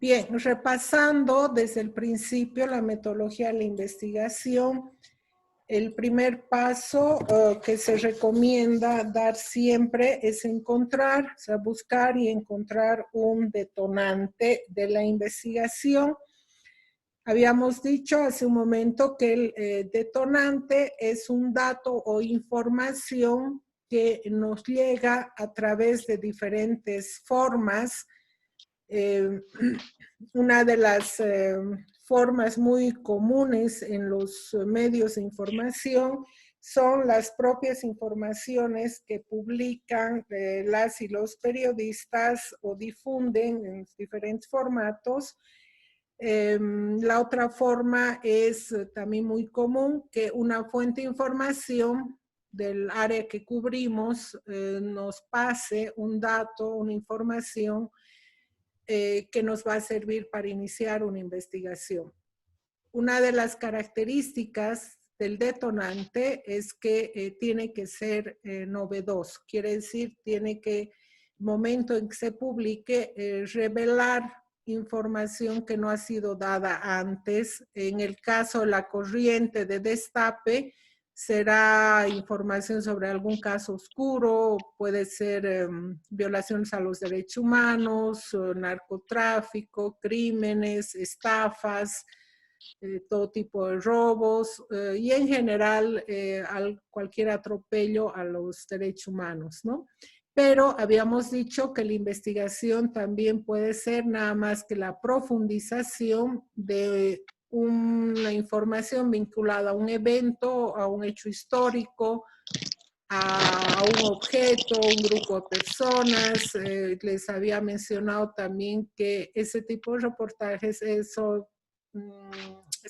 Bien, repasando desde el principio la metodología de la investigación, el primer paso que se recomienda dar siempre es encontrar, o sea, buscar y encontrar un detonante de la investigación. Habíamos dicho hace un momento que el detonante es un dato o información que nos llega a través de diferentes formas. Una de las formas muy comunes en los medios de información son las propias informaciones que publican las y los periodistas o difunden en diferentes formatos. La otra forma es también muy común que una fuente de información del área que cubrimos nos pase un dato, una información que nos va a servir para iniciar una investigación. Una de las características del detonante es que tiene que ser novedoso, quiere decir, tiene que, el momento en que se publique, revelar información que no ha sido dada antes. En el caso de la corriente de Destape, será información sobre algún caso oscuro, puede ser violaciones a los derechos humanos, narcotráfico, crímenes, estafas, todo tipo de robos y en general cualquier atropello a los derechos humanos, ¿no? Pero habíamos dicho que la investigación también puede ser nada más que la profundización de una información vinculada a un evento, a un hecho histórico, a un objeto, un grupo de personas. Les había mencionado también que ese tipo de reportajes es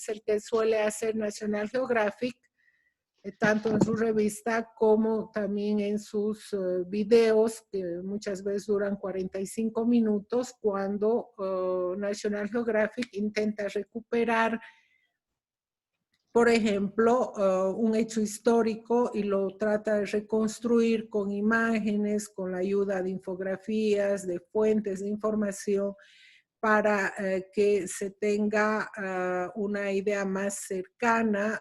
el que suele hacer National Geographic, tanto en su revista como también en sus videos, que muchas veces duran 45 minutos, cuando National Geographic intenta recuperar, por ejemplo, un hecho histórico y lo trata de reconstruir con imágenes, con la ayuda de infografías, de fuentes de información, para que se tenga una idea más cercana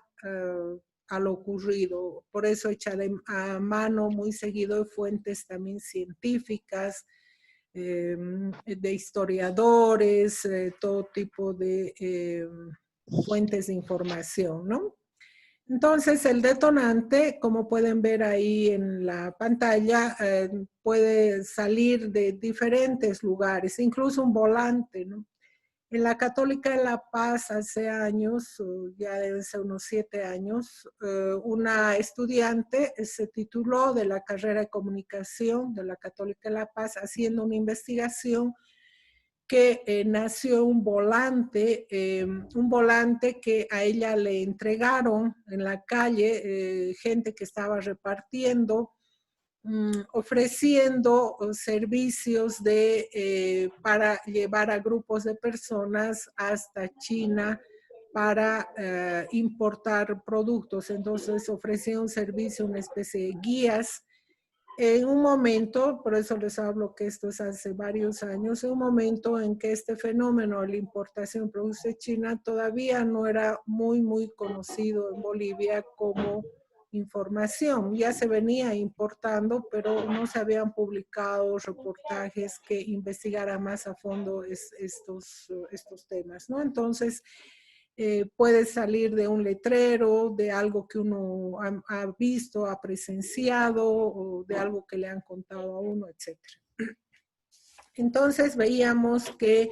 a lo ocurrido. Por eso echa a mano muy seguido de fuentes también científicas, de historiadores, todo tipo de fuentes de información, ¿no? Entonces, el detonante, como pueden ver ahí en la pantalla, puede salir de diferentes lugares, incluso un volante, ¿no? En la Católica de La Paz, hace años, ya deben ser unos 7 años, una estudiante se tituló de la carrera de comunicación de la Católica de La Paz haciendo una investigación que nació un volante que a ella le entregaron en la calle, gente que estaba repartiendo, ofreciendo servicios para llevar a grupos de personas hasta China para importar productos. Entonces ofrecía un servicio, una especie de guías. En un momento, por eso les hablo que esto es hace varios años, en un momento en que este fenómeno de la importación de productos de China todavía no era muy conocido en Bolivia como información. Ya se venía importando, pero no se habían publicado reportajes que investigaran más a fondo estos temas, ¿no? Entonces, puede salir de un letrero, de algo que uno ha visto, ha presenciado, o de algo que le han contado a uno, etc. Entonces veíamos que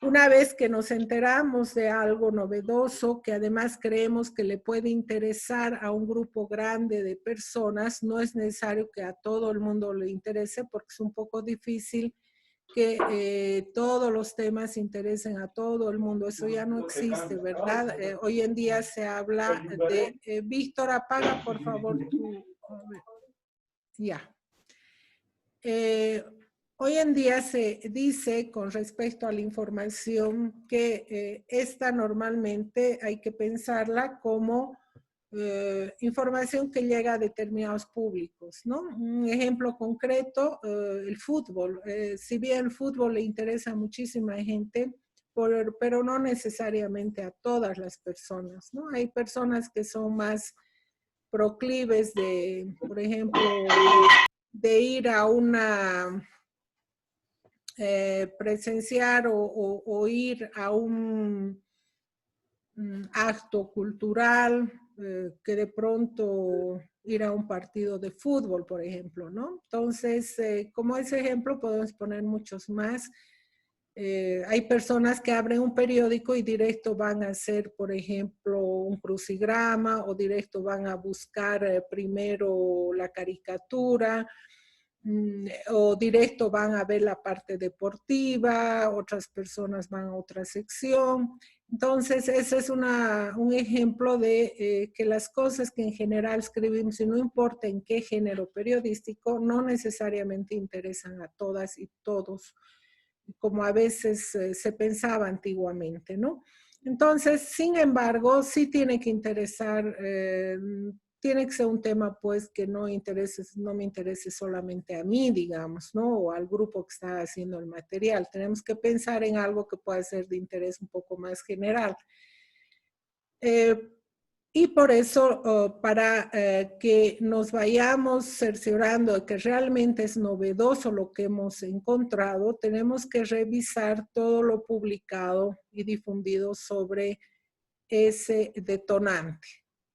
una vez que nos enteramos de algo novedoso, que además creemos que le puede interesar a un grupo grande de personas, no es necesario que a todo el mundo le interese, porque es un poco difícil que todos los temas interesen a todo el mundo. Eso ya no existe, ¿verdad? Hoy en día se habla de... Víctor, apaga por favor tu... Ya. Hoy en día se dice con respecto a la información que esta normalmente hay que pensarla como información que llega a determinados públicos, ¿no? Un ejemplo concreto, el fútbol. Si bien el fútbol le interesa a muchísima gente, pero no necesariamente a todas las personas, ¿no? Hay personas que son más proclives de, por ejemplo, de ir a una, presenciar o ir a un acto cultural, que de pronto ir a un partido de fútbol, por ejemplo, ¿no? Entonces, como ese ejemplo podemos poner muchos más. Hay personas que abren un periódico y directo van a hacer, por ejemplo, un crucigrama o directo van a buscar primero la caricatura, o directo van a ver la parte deportiva, otras personas van a otra sección. Entonces, ese es un ejemplo de que las cosas que en general escribimos, y no importa en qué género periodístico, no necesariamente interesan a todas y todos, como a veces se pensaba antiguamente, ¿no? Entonces, sin embargo, sí tiene que interesar, tiene que ser un tema pues que no me interese solamente a mí, digamos, ¿no? O al grupo que está haciendo el material. Tenemos que pensar en algo que pueda ser de interés un poco más general. Y por eso, para que nos vayamos cerciorando de que realmente es novedoso lo que hemos encontrado, tenemos que revisar todo lo publicado y difundido sobre ese detonante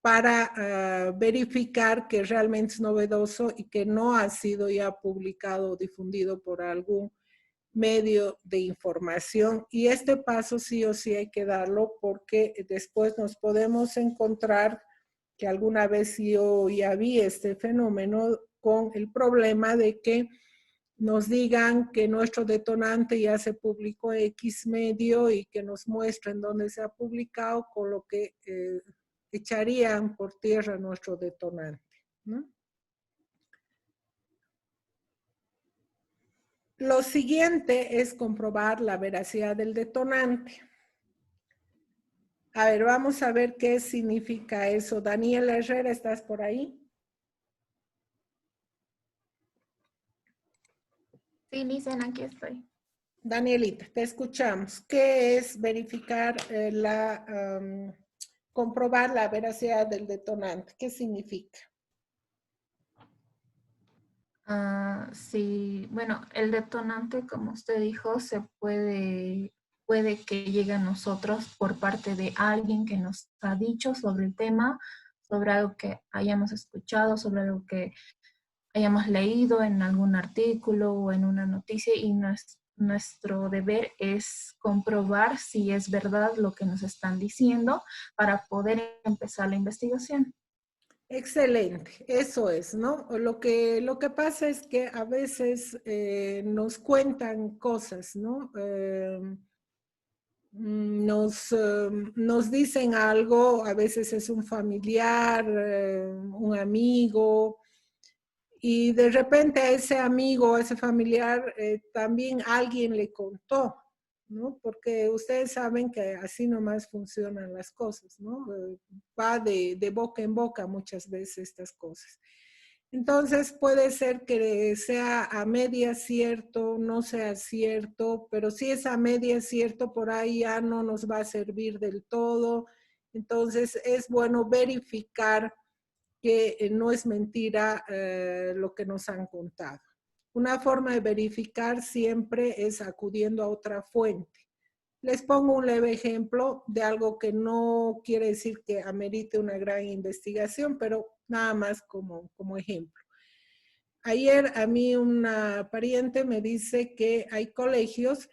para verificar que realmente es novedoso y que no ha sido ya publicado o difundido por algún medio de información. Y este paso sí o sí hay que darlo porque después nos podemos encontrar, que alguna vez yo ya vi este fenómeno, con el problema de que nos digan que nuestro detonante ya se publicó en X medio y que nos muestren dónde se ha publicado, con lo que echarían por tierra nuestro detonante, ¿no? Lo siguiente es comprobar la veracidad del detonante. A ver, vamos a ver qué significa eso. Daniela Herrera, ¿estás por ahí? Sí, Licen, aquí estoy. Danielita, te escuchamos. ¿Qué es verificar comprobar la veracidad del detonante? ¿Qué significa? Sí, bueno, el detonante, como usted dijo, puede que llegue a nosotros por parte de alguien que nos ha dicho sobre el tema, sobre algo que hayamos escuchado, sobre algo que hayamos leído en algún artículo o en una noticia, y nuestro deber es comprobar si es verdad lo que nos están diciendo para poder empezar la investigación. Excelente, eso es, ¿no? Lo que pasa es que a veces nos cuentan cosas, ¿no? Nos dicen algo, a veces es un familiar, un amigo, y de repente a ese amigo, a ese familiar, también alguien le contó, ¿no? Porque ustedes saben que así nomás funcionan las cosas, ¿no? Va de boca en boca muchas veces estas cosas. Entonces puede ser que sea a media cierto, no sea cierto, pero si es a media cierto, por ahí ya no nos va a servir del todo. Entonces es bueno verificar que no es mentira lo que nos han contado. Una forma de verificar siempre es acudiendo a otra fuente. Les pongo un leve ejemplo de algo que no quiere decir que amerite una gran investigación, pero nada más como ejemplo. Ayer a mí una pariente me dice que hay colegios,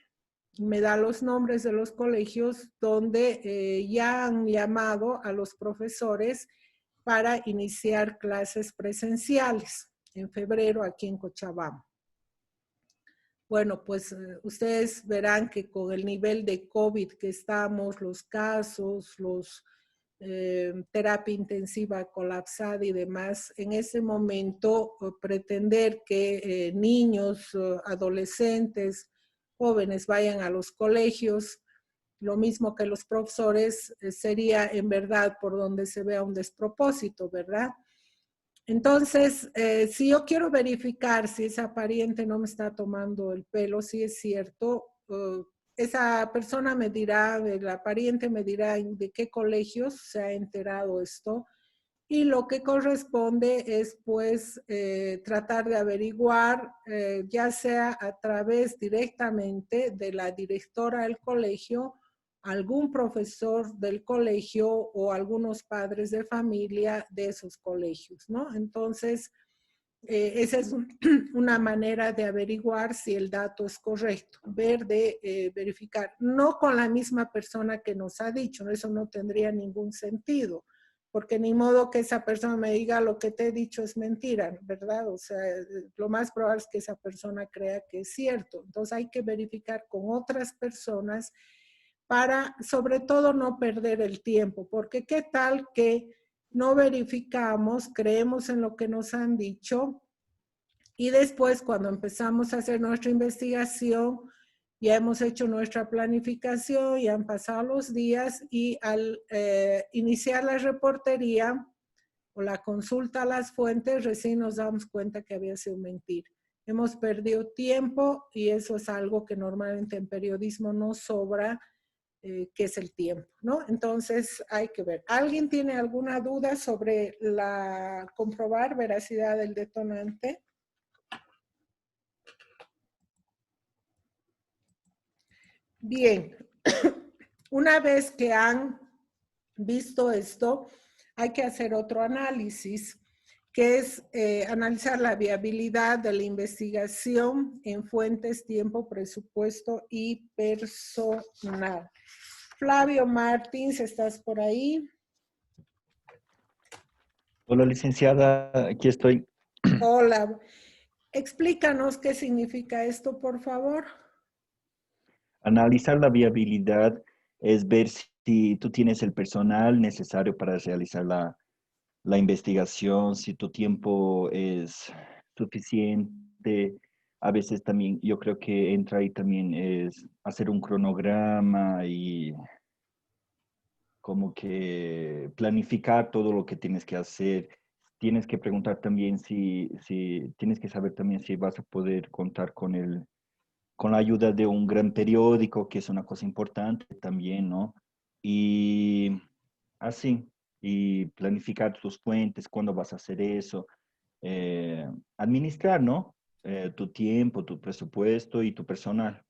me da los nombres de los colegios donde ya han llamado a los profesores para iniciar clases presenciales en febrero aquí en Cochabamba. Bueno, pues ustedes verán que con el nivel de COVID que estamos, los casos, terapia intensiva colapsada y demás, en ese momento pretender que niños, adolescentes, jóvenes vayan a los colegios, lo mismo que los profesores, sería en verdad por donde se vea un despropósito, ¿verdad? Entonces, si yo quiero verificar si esa pariente no me está tomando el pelo, si es cierto, esa persona me dirá, la pariente me dirá de qué colegios se ha enterado esto, y lo que corresponde es pues tratar de averiguar, ya sea a través directamente de la directora del colegio, algún profesor del colegio o algunos padres de familia de esos colegios, ¿no? Entonces, esa es una manera de averiguar si el dato es correcto, verificar, no con la misma persona que nos ha dicho, eso no tendría ningún sentido, porque ni modo que esa persona me diga lo que te he dicho es mentira, ¿verdad? O sea, lo más probable es que esa persona crea que es cierto. Entonces hay que verificar con otras personas para, sobre todo, no perder el tiempo, porque qué tal que no verificamos, creemos en lo que nos han dicho y después cuando empezamos a hacer nuestra investigación, ya hemos hecho nuestra planificación, ya han pasado los días y al iniciar la reportería o la consulta a las fuentes, recién nos damos cuenta que había sido mentira. Hemos perdido tiempo y eso es algo que normalmente en periodismo no sobra, que es el tiempo, ¿no? Entonces hay que ver. ¿Alguien tiene alguna duda sobre la comprobar veracidad del detonante? Bien, una vez que han visto esto, hay que hacer otro análisis, que es analizar la viabilidad de la investigación en fuentes, tiempo, presupuesto y personal. Flavio Martins, ¿estás por ahí? Hola, licenciada, aquí estoy. Hola. Explícanos qué significa esto, por favor. Analizar la viabilidad es ver si tú tienes el personal necesario para realizar la investigación, si tu tiempo es suficiente. A veces también yo creo que entra ahí también es hacer un cronograma y como que planificar todo lo que tienes que hacer. Tienes que preguntar también tienes que saber también si vas a poder contar con la ayuda de un gran periódico, que es una cosa importante también, ¿no? Y así, y planificar tus fuentes, cuándo vas a hacer eso, administrar, ¿no? Tu tiempo, tu presupuesto y tu personal.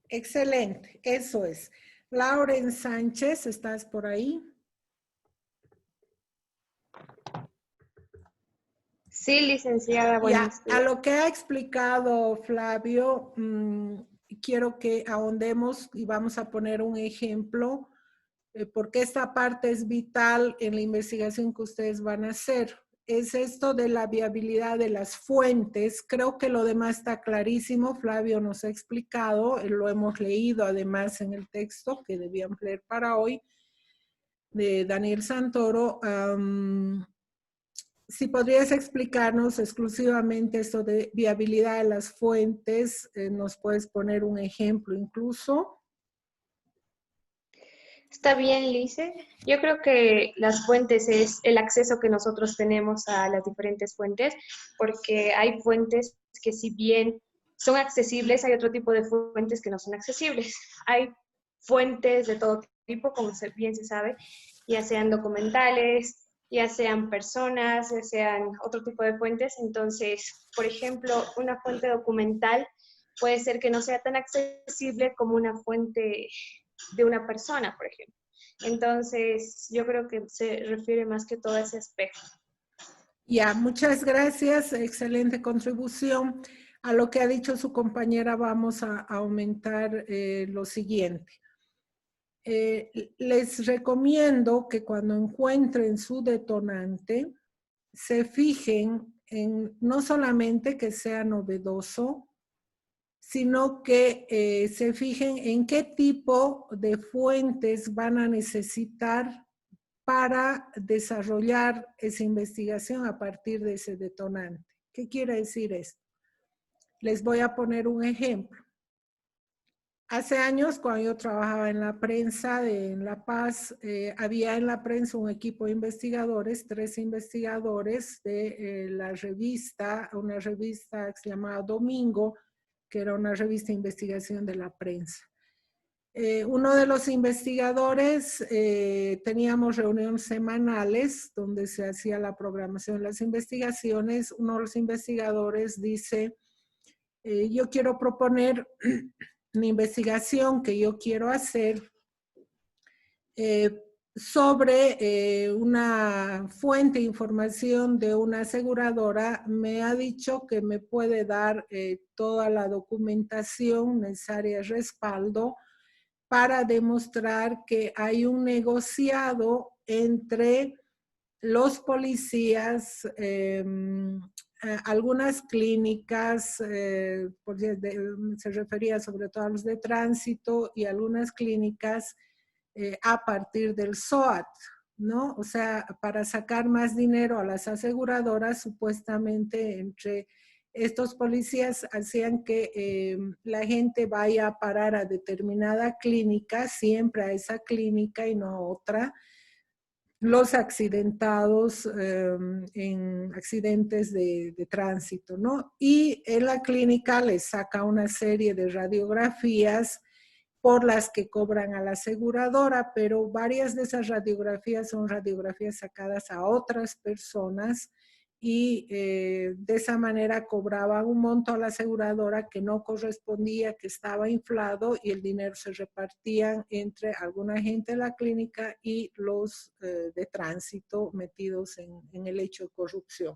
Excelente, eso es. Lauren Sánchez, ¿estás por ahí? Sí, licenciada, Ya, buenos a días. lo que ha explicado Flavio, quiero que ahondemos y vamos a poner un ejemplo, porque esta parte es vital en la investigación que ustedes van a hacer. Es esto de la viabilidad de las fuentes. Creo que lo demás está clarísimo. Flavio nos ha explicado, lo hemos leído además en el texto que debíamos leer para hoy, de Daniel Santoro. Si podrías explicarnos exclusivamente esto de viabilidad de las fuentes, nos puedes poner un ejemplo incluso. Está bien, Lice. Yo creo que las fuentes es el acceso que nosotros tenemos a las diferentes fuentes, porque hay fuentes que si bien son accesibles, hay otro tipo de fuentes que no son accesibles. Hay fuentes de todo tipo, como bien se sabe, ya sean documentales, ya sean personas, ya sean otro tipo de fuentes. Entonces, por ejemplo, una fuente documental puede ser que no sea tan accesible como una fuente de una persona, por ejemplo. Entonces, yo creo que se refiere más que todo a ese aspecto. Ya, muchas gracias. Excelente contribución. A lo que ha dicho su compañera, vamos a aumentar lo siguiente. Les recomiendo que cuando encuentren su detonante, se fijen en no solamente que sea novedoso, sino que se fijen en qué tipo de fuentes van a necesitar para desarrollar esa investigación a partir de ese detonante. ¿Qué quiere decir esto? Les voy a poner un ejemplo. Hace años, cuando yo trabajaba en la prensa en La Paz, había en la prensa un equipo de investigadores, 3 investigadores de la revista, una revista que se llamaba Domingo, que era una revista de investigación de la prensa. Uno de los investigadores, teníamos reuniones semanales donde se hacía la programación de las investigaciones. Uno de los investigadores dice, yo quiero proponer una investigación que yo quiero hacer sobre una fuente de información de una aseguradora. Me ha dicho que me puede dar toda la documentación necesaria de respaldo para demostrar que hay un negociado entre los policías, algunas clínicas, se refería sobre todo a los de tránsito, y algunas clínicas a partir del SOAT, ¿no? O sea, para sacar más dinero a las aseguradoras, supuestamente entre estos policías hacían que la gente vaya a parar a determinada clínica, siempre a esa clínica y no a otra. Los accidentados en accidentes de tránsito, ¿no? Y en la clínica les saca una serie de radiografías por las que cobran a la aseguradora, pero varias de esas radiografías son radiografías sacadas a otras personas y de esa manera cobraban un monto a la aseguradora que no correspondía, que estaba inflado, y el dinero se repartían entre alguna gente de la clínica y los de tránsito metidos en el hecho de corrupción.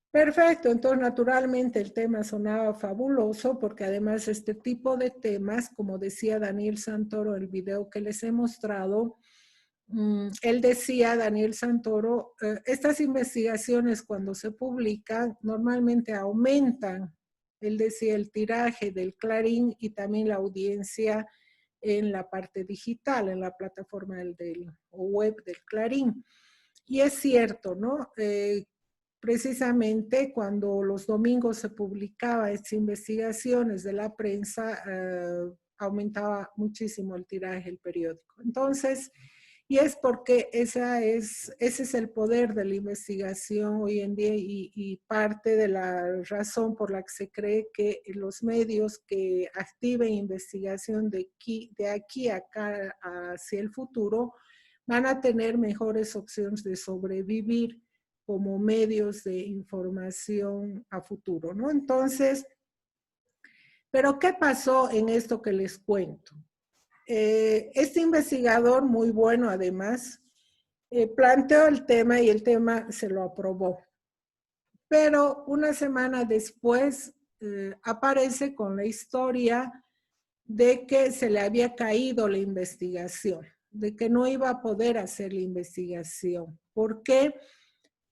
Perfecto, entonces naturalmente el tema sonaba fabuloso, porque además este tipo de temas, como decía Daniel Santoro en el video que les he mostrado, él decía, Daniel Santoro, estas investigaciones cuando se publican normalmente aumentan, él decía, el tiraje del Clarín y también la audiencia en la parte digital, en la plataforma del web del Clarín. Y es cierto, ¿no? Precisamente cuando los domingos se publicaba estas investigaciones de la prensa, aumentaba muchísimo el tiraje del periódico. Entonces, y es porque ese es el poder de la investigación hoy en día, y parte de la razón por la que se cree que los medios que activen investigación de aquí a acá hacia el futuro van a tener mejores opciones de sobrevivir como medios de información a futuro, ¿no? Entonces, ¿pero qué pasó en esto que les cuento? Este investigador, muy bueno además, planteó el tema y el tema se lo aprobó. Pero una semana después aparece con la historia de que se le había caído la investigación, de que no iba a poder hacer la investigación. ¿Por qué?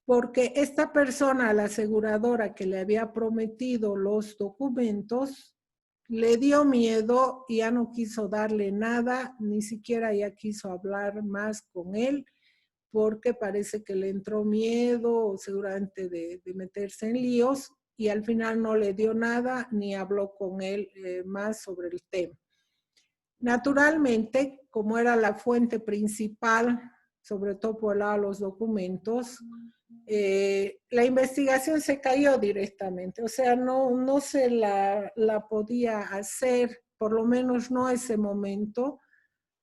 Porque esta persona, la aseguradora que le había prometido los documentos, le dio miedo y ya no quiso darle nada, ni siquiera ya quiso hablar más con él, porque parece que le entró miedo, seguramente de meterse en líos, y al final no le dio nada ni habló con él más sobre el tema. Naturalmente, como era la fuente principal, sobre todo por el lado de los documentos, la investigación se cayó directamente, o sea, no se la podía hacer, por lo menos no ese momento,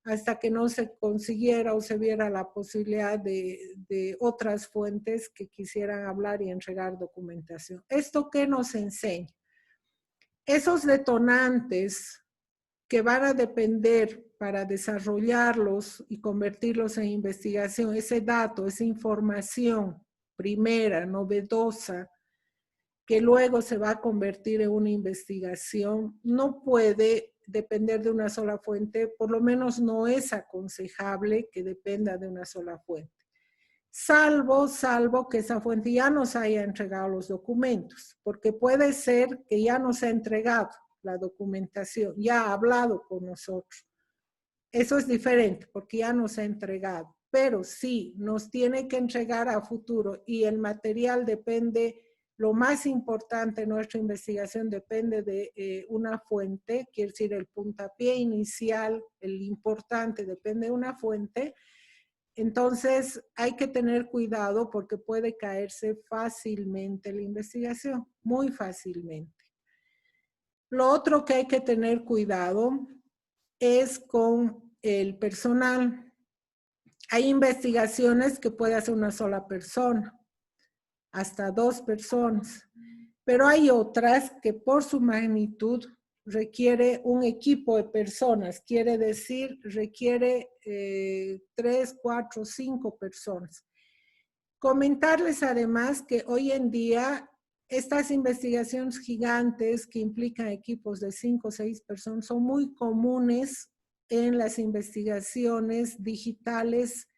hasta que no se consiguiera o se viera la posibilidad de otras fuentes que quisieran hablar y entregar documentación. ¿Esto qué nos enseña? Esos detonantes que van a depender para desarrollarlos y convertirlos en investigación, ese dato, esa información primera, novedosa, que luego se va a convertir en una investigación, no puede depender de una sola fuente, por lo menos no es aconsejable que dependa de una sola fuente. Salvo que esa fuente ya nos haya entregado los documentos, porque puede ser que ya nos ha entregado la documentación, ya ha hablado con nosotros. Eso es diferente, porque ya nos ha entregado, pero sí nos tiene que entregar a futuro y el material depende Lo más importante en nuestra investigación depende de una fuente, quiere decir el puntapié inicial, el importante depende de una fuente. Entonces hay que tener cuidado porque puede caerse fácilmente la investigación, muy fácilmente. Lo otro que hay que tener cuidado es con el personal. Hay investigaciones que puede hacer una sola persona, hasta 2 personas, pero hay otras que por su magnitud requiere un equipo de personas, quiere decir, requiere 3, 4, 5 personas. Comentarles además que hoy en día estas investigaciones gigantes que implican equipos de 5 o 6 personas son muy comunes en las investigaciones digitales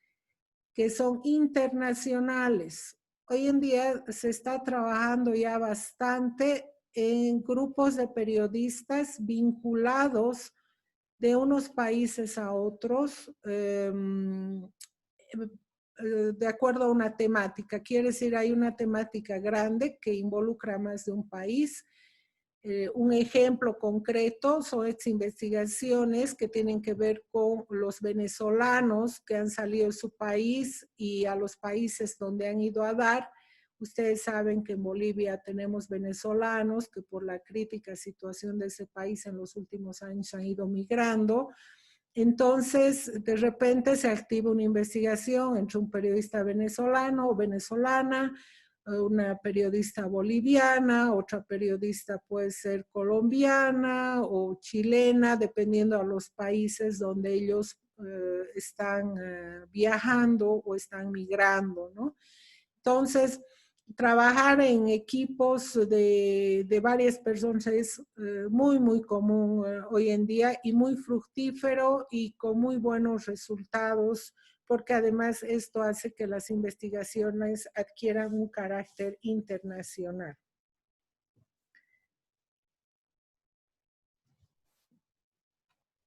que son internacionales. Hoy en día se está trabajando ya bastante en grupos de periodistas vinculados de unos países a otros de acuerdo a una temática. Quiere decir, hay una temática grande que involucra más de un país. Un ejemplo concreto son estas investigaciones que tienen que ver con los venezolanos que han salido de su país y a los países donde han ido a dar. Ustedes saben que en Bolivia tenemos venezolanos que por la crítica situación de ese país en los últimos años han ido migrando. Entonces, de repente se activa una investigación entre un periodista venezolano o venezolana, una periodista boliviana, otra periodista puede ser colombiana o chilena, dependiendo a los países donde ellos están viajando o están migrando, ¿no? Entonces, trabajar en equipos de varias personas es muy, muy común hoy en día y muy fructífero y con muy buenos resultados, porque además esto hace que las investigaciones adquieran un carácter internacional.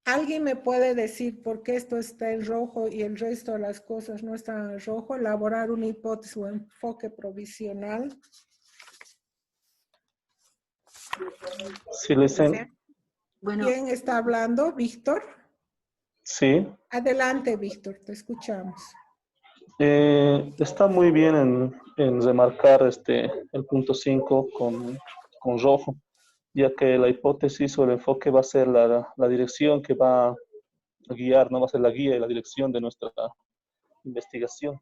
¿Alguien me puede decir por qué esto está en rojo y el resto de las cosas no están en rojo? Elaborar una hipótesis o enfoque provisional. Sí, Bueno, ¿Quién está hablando? ¿Víctor? sí. Adelante, Víctor, te escuchamos. Está muy bien en remarcar el punto 5 con rojo, ya que la hipótesis o el enfoque va a ser la dirección que va a guiar, no va a ser la guía y la dirección de nuestra investigación.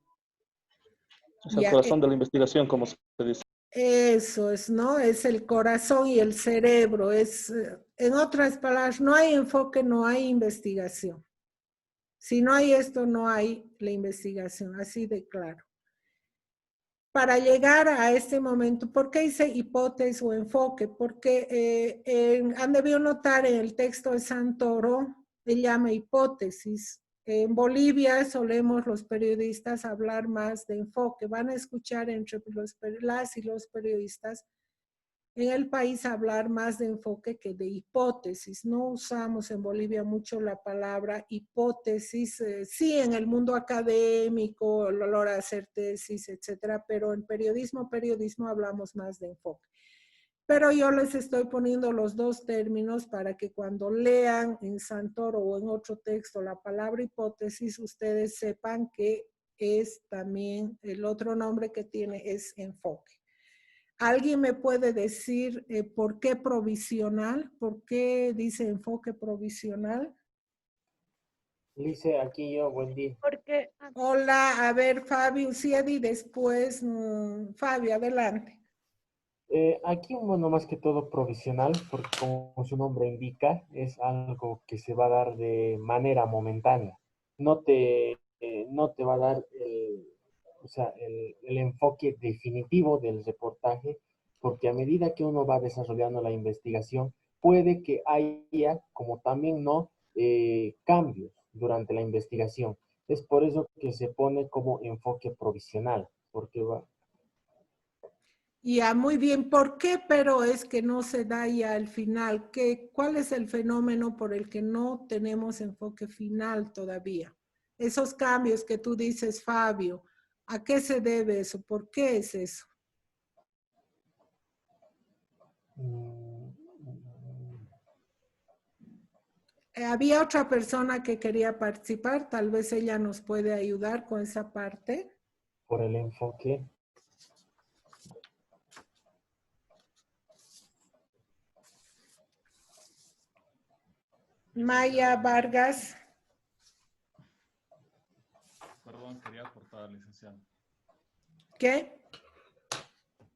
Es el Ya, corazón de la investigación, como se dice. eso es, ¿no? Es el corazón y el cerebro. Es, en otras palabras, no hay enfoque, no hay investigación. Si no hay esto, no hay la investigación, así de claro. Para llegar a este momento, ¿por qué hice hipótesis o enfoque? Porque han debido notar en el texto de Santoro, él llama hipótesis. En Bolivia solemos los periodistas hablar más de enfoque. Van a escuchar entre las y los periodistas en el país hablar más de enfoque que de hipótesis. No usamos en Bolivia mucho la palabra hipótesis, sí en el mundo académico, a la hora de hacer tesis, etcétera, pero en periodismo hablamos más de enfoque. Pero yo les estoy poniendo los dos términos para que cuando lean en Santoro o en otro texto la palabra hipótesis, ustedes sepan que es también el otro nombre que tiene es enfoque. ¿Alguien me puede decir por qué provisional? ¿Por qué dice enfoque provisional? Lice, aquí yo, buen día. Porque Hola, a ver, Fabio Ciedi, después Fabio, adelante. Aquí, bueno, más que todo provisional, porque como su nombre indica, es algo que se va a dar de manera momentánea. No te va a dar el enfoque definitivo del reportaje, porque a medida que uno va desarrollando la investigación, puede que haya, como también no, cambios durante la investigación. Es por eso que se pone como enfoque provisional, porque va. Ya, muy bien. ¿Por qué pero es que no se da ya al final? ¿Cuál es el fenómeno por el que no tenemos enfoque final todavía? Esos cambios que tú dices, Fabio, ¿a qué se debe eso? ¿Por qué es eso? Había otra persona que quería participar, tal vez ella nos puede ayudar con esa parte. Por el enfoque. Maya Vargas. Perdón, quería aportar, licenciada. ¿Qué?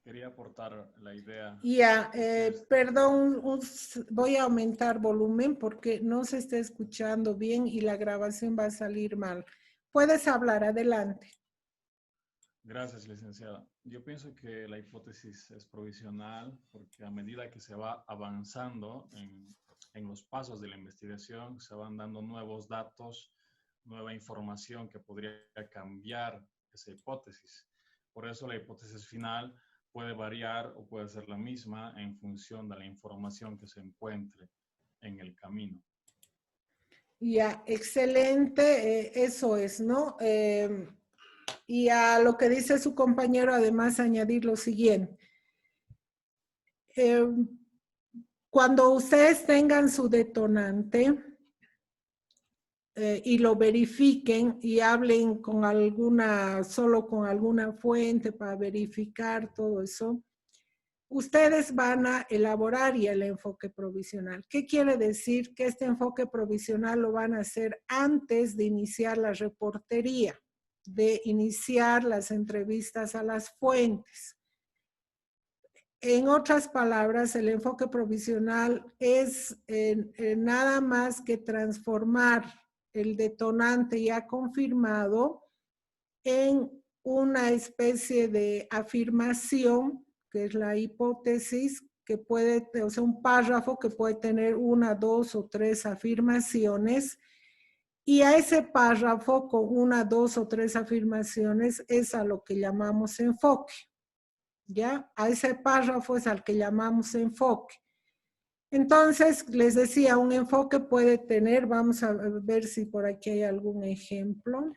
Quería aportar la idea. Ya, perdón, voy a aumentar volumen porque no se está escuchando bien y la grabación va a salir mal. Puedes hablar, adelante. Gracias, licenciada. Yo pienso que la hipótesis es provisional porque a medida que se va avanzando en los pasos de la investigación, se van dando nuevos datos, nueva información que podría cambiar esa hipótesis. Por eso la hipótesis final puede variar o puede ser la misma en función de la información que se encuentre en el camino. Ya, excelente, eso es, ¿no? Y a lo que dice su compañero, además, añadir lo siguiente. Cuando ustedes tengan su detonante y lo verifiquen y hablen con solo con alguna fuente para verificar todo eso, ustedes van a elaborar ya el enfoque provisional. ¿Qué quiere decir? Que este enfoque provisional lo van a hacer antes de iniciar la reportería, de iniciar las entrevistas a las fuentes. En otras palabras, el enfoque provisional es nada más que transformar el detonante ya confirmado en una especie de afirmación, que es la hipótesis, que puede, o sea, un párrafo que puede tener 1, 2 o 3 afirmaciones, y a ese párrafo con 1, 2 o 3 afirmaciones es a lo que llamamos enfoque. ¿Ya? A ese párrafo es al que llamamos enfoque. Entonces, les decía, un enfoque puede tener, vamos a ver si por aquí hay algún ejemplo.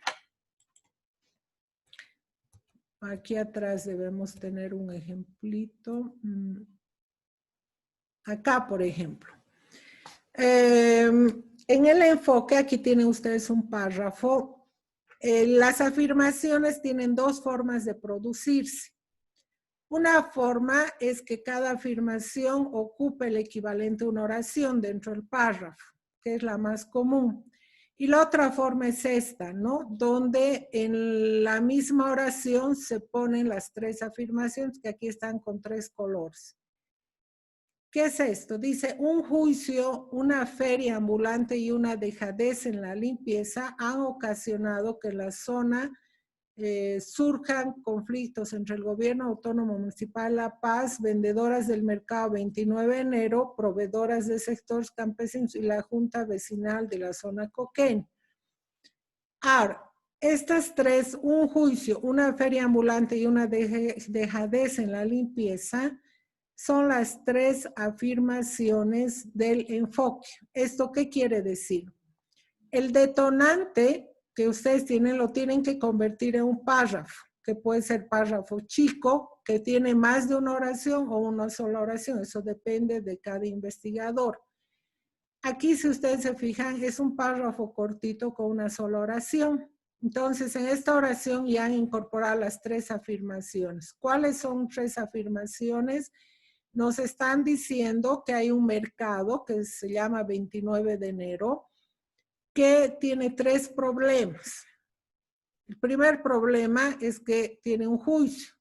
Aquí atrás debemos tener un ejemplito. Acá, por ejemplo. En el enfoque, aquí tienen ustedes un párrafo. Las afirmaciones tienen 2 formas de producirse. Una forma es que cada afirmación ocupe el equivalente a una oración dentro del párrafo, que es la más común. Y la otra forma es esta, ¿no? Donde en la misma oración se ponen las 3 afirmaciones, que aquí están con 3 colores. ¿Qué es esto? Dice, un juicio, una feria ambulante y una dejadez en la limpieza han ocasionado que la zona surjan conflictos entre el gobierno autónomo municipal La Paz, vendedoras del mercado 29 de enero, proveedoras de sectores campesinos y la junta vecinal de la zona Coquén. Ahora, estas 3, un juicio, una feria ambulante y una dejadez en la limpieza, son las 3 afirmaciones del enfoque. ¿Esto qué quiere decir? El detonante que ustedes tienen, lo tienen que convertir en un párrafo, que puede ser párrafo chico, que tiene más de una oración o una sola oración. Eso depende de cada investigador. Aquí, si ustedes se fijan, es un párrafo cortito con una sola oración. Entonces, en esta oración ya han incorporado las 3 afirmaciones. ¿Cuáles son 3 afirmaciones? Nos están diciendo que hay un mercado que se llama 29 de enero, que tiene 3 problemas. El primer problema es que tiene un juicio.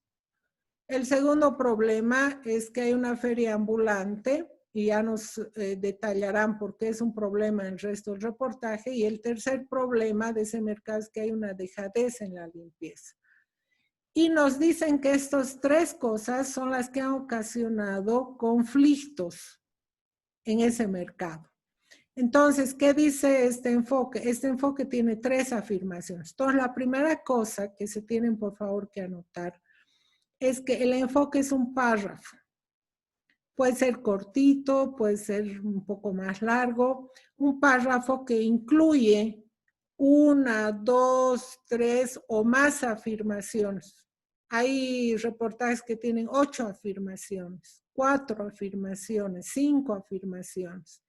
El segundo problema es que hay una feria ambulante, y ya nos detallarán por qué es un problema en el resto del reportaje. Y el tercer problema de ese mercado es que hay una dejadez en la limpieza. Y nos dicen que estas 3 cosas son las que han ocasionado conflictos en ese mercado. Entonces, ¿qué dice este enfoque? Este enfoque tiene 3 afirmaciones. Entonces, la primera cosa que se tienen, por favor, que anotar es que el enfoque es un párrafo. Puede ser cortito, puede ser un poco más largo. Un párrafo que incluye 1, 2, 3 o más afirmaciones. Hay reportajes que tienen 8 afirmaciones, 4 afirmaciones, 5 afirmaciones.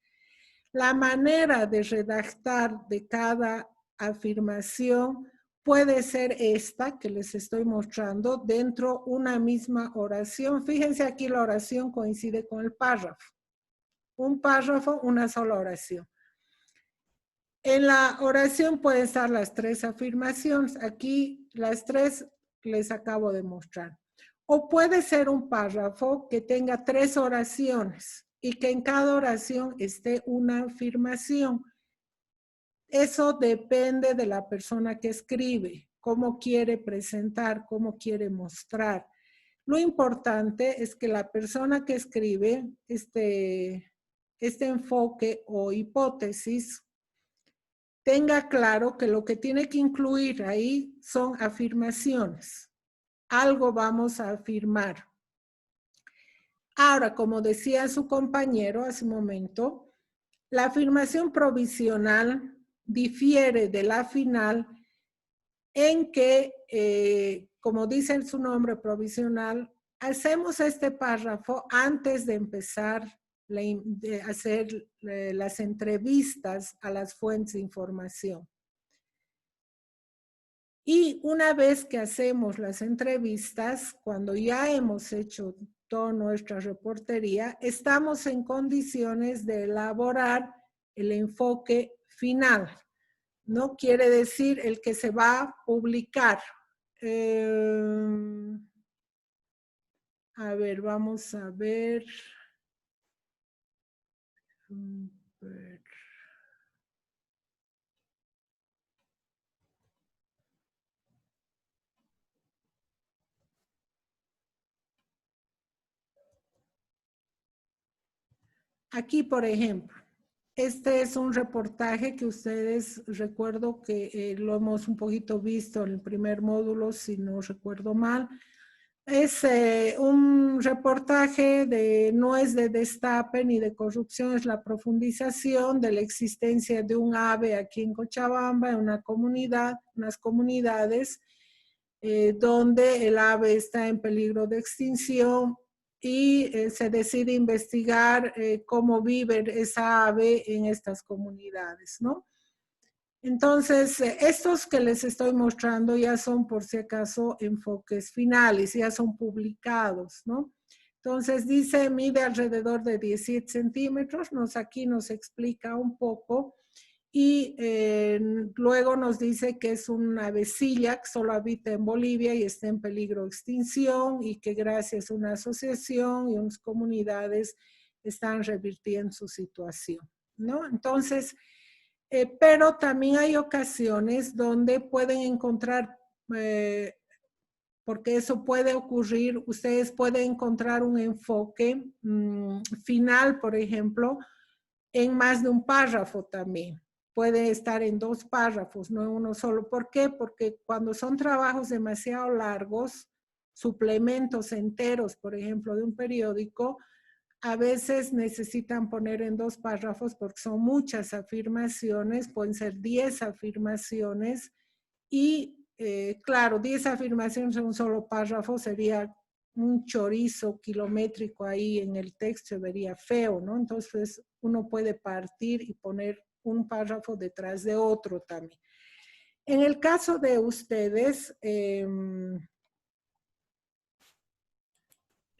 La manera de redactar de cada afirmación puede ser esta que les estoy mostrando dentro de una misma oración. Fíjense aquí la oración coincide con el párrafo. Un párrafo, una sola oración. En la oración pueden estar las 3 afirmaciones. Aquí las 3 les acabo de mostrar. O puede ser un párrafo que tenga 3 oraciones y que en cada oración esté una afirmación. Eso depende de la persona que escribe, cómo quiere presentar, cómo quiere mostrar. Lo importante es que la persona que escribe este enfoque o hipótesis tenga claro que lo que tiene que incluir ahí son afirmaciones. Algo vamos a afirmar. Ahora, como decía su compañero hace un momento, la afirmación provisional difiere de la final en que, como dice en su nombre provisional, hacemos este párrafo antes de empezar de hacer las entrevistas a las fuentes de información. Y una vez que hacemos las entrevistas, cuando ya hemos hecho toda nuestra reportería, estamos en condiciones de elaborar el enfoque final. No quiere decir el que se va a publicar. A ver, vamos a ver. Aquí, por ejemplo, este es un reportaje que ustedes, recuerdo que lo hemos un poquito visto en el primer módulo, si no recuerdo mal. Es un reportaje no es de destape ni de corrupción, es la profundización de la existencia de un ave aquí en Cochabamba, en una comunidad, unas comunidades donde el ave está en peligro de extinción y se decide investigar cómo vive esa ave en estas comunidades, ¿no? Entonces, estos que les estoy mostrando ya son, por si acaso, enfoques finales, ya son publicados, ¿no? Entonces, dice, mide alrededor de 17 centímetros, aquí nos explica un poco, y luego nos dice que es una avecilla que solo habita en Bolivia y está en peligro de extinción, y que gracias a una asociación y unas comunidades están revirtiendo su situación, ¿no? Entonces, pero también hay ocasiones donde pueden encontrar, porque eso puede ocurrir, ustedes pueden encontrar un enfoque final, por ejemplo, en más de un párrafo también. Puede estar en 2 párrafos, no en uno solo. ¿Por qué? Porque cuando son trabajos demasiado largos, suplementos enteros, por ejemplo, de un periódico, a veces necesitan poner en 2 párrafos porque son muchas afirmaciones, pueden ser 10 afirmaciones y claro, 10 afirmaciones en un solo párrafo sería un chorizo kilométrico ahí en el texto, se vería feo, ¿no? Entonces uno puede partir y poner un párrafo detrás de otro también. En el caso de ustedes,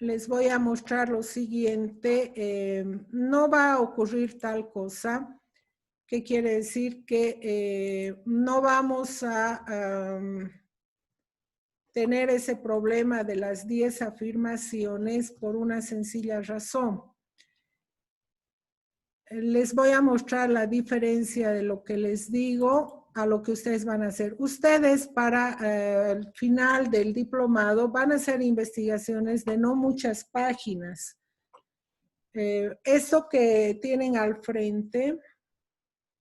les voy a mostrar lo siguiente. No va a ocurrir tal cosa. ¿Qué quiere decir? Que no vamos a tener ese problema de las 10 afirmaciones por una sencilla razón. Les voy a mostrar la diferencia de lo que les digo a lo que ustedes van a hacer. Ustedes para el final del diplomado van a hacer investigaciones de no muchas páginas. Esto que tienen al frente,